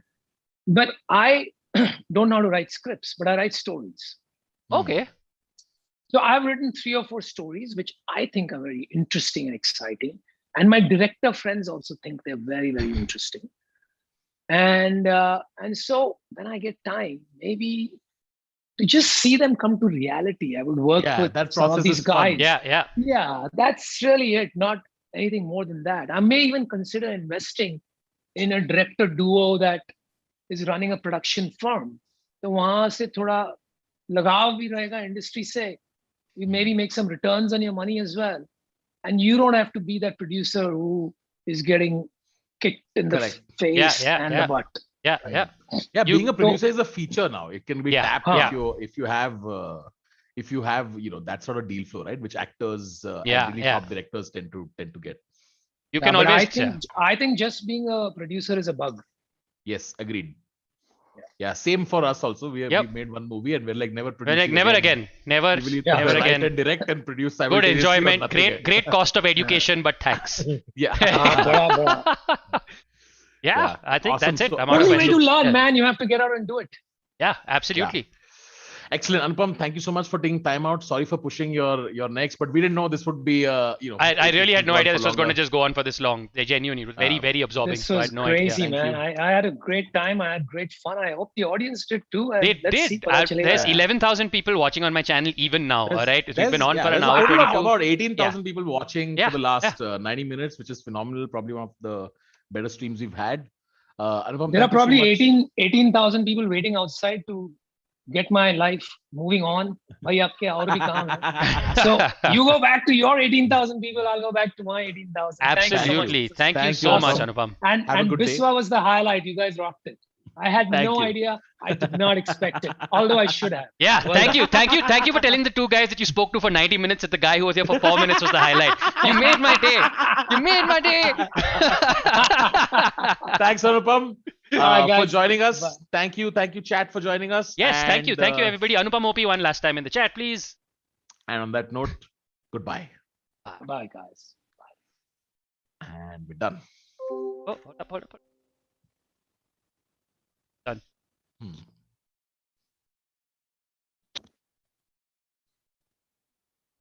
Speaker 3: But I don't know how to write scripts, but I write stories.
Speaker 2: Okay.
Speaker 3: So I've written 3 or 4 stories, which I think are very interesting and exciting. And my director friends also think they're very, very interesting. And so when I get time, maybe to just see them come to reality, I would work with
Speaker 1: that
Speaker 3: some of
Speaker 1: process
Speaker 3: these
Speaker 1: is fun.
Speaker 3: guys.
Speaker 2: Yeah.
Speaker 3: Yeah, that's really it. Not anything more than that. I may even consider investing in a director duo that is running a production firm. So वहाँ से थोड़ा लगाव भी रहेगा industry से. You maybe make some returns on your money as well. And you don't have to be that producer who is getting kicked in the face and the butt.
Speaker 2: Yeah.
Speaker 1: Being a producer is a feature now. It can be tapped if you have that sort of deal flow, right? Which actors and really top directors tend to get.
Speaker 2: You can always.
Speaker 3: I think just being a producer is a bug.
Speaker 1: Yes, agreed. Yeah, same for us also. We made one movie and we're like never produce.
Speaker 2: We're like never again. Never again.
Speaker 1: And direct and produce.
Speaker 2: Good enjoyment. Great cost of education, but thanks.
Speaker 1: Yeah.
Speaker 2: Yeah, I think
Speaker 1: awesome.
Speaker 2: that's it.
Speaker 3: Only way to learn, man. You have to get out and do it.
Speaker 2: Yeah, absolutely.
Speaker 1: Yeah. Excellent, Anupam. Thank you so much for taking time out. Sorry for pushing your next, but we didn't know this would be
Speaker 2: I really had no idea this was going to just go on for this long. Genuinely, it was very, very absorbing.
Speaker 3: This
Speaker 2: so I
Speaker 3: was
Speaker 2: had no
Speaker 3: crazy,
Speaker 2: idea.
Speaker 3: man. I had a great time. I had great fun. I hope the audience did too. And
Speaker 2: They did. There's 11,000 people watching on my channel even now. All right, we've been on for an hour.
Speaker 1: About 18,000 people watching for the last 90 minutes, which is phenomenal. Probably one of the better streams we've had. Anupam,
Speaker 3: there are probably 18,000 people waiting outside to get my life moving on. So you go back to your 18,000 people, I'll go back to my 18,000.
Speaker 2: Absolutely. Thank you so much, Anupam.
Speaker 3: And Biswa was the highlight. You guys rocked it. I had no idea. I did not expect it, although I should have.
Speaker 2: Yeah, thank you for telling the 2 guys that you spoke to for 90 minutes that the guy who was here for 4 minutes was the highlight. You made my day.
Speaker 1: Thanks, Anupam, for joining us.
Speaker 3: Bye.
Speaker 1: Thank you, chat, for joining us.
Speaker 2: Yes, thank you everybody. Anupam OP one last time in the chat, please.
Speaker 1: And on that note, goodbye.
Speaker 3: Bye, guys.
Speaker 1: Bye. And we're done.
Speaker 2: Oh, hold up. Done.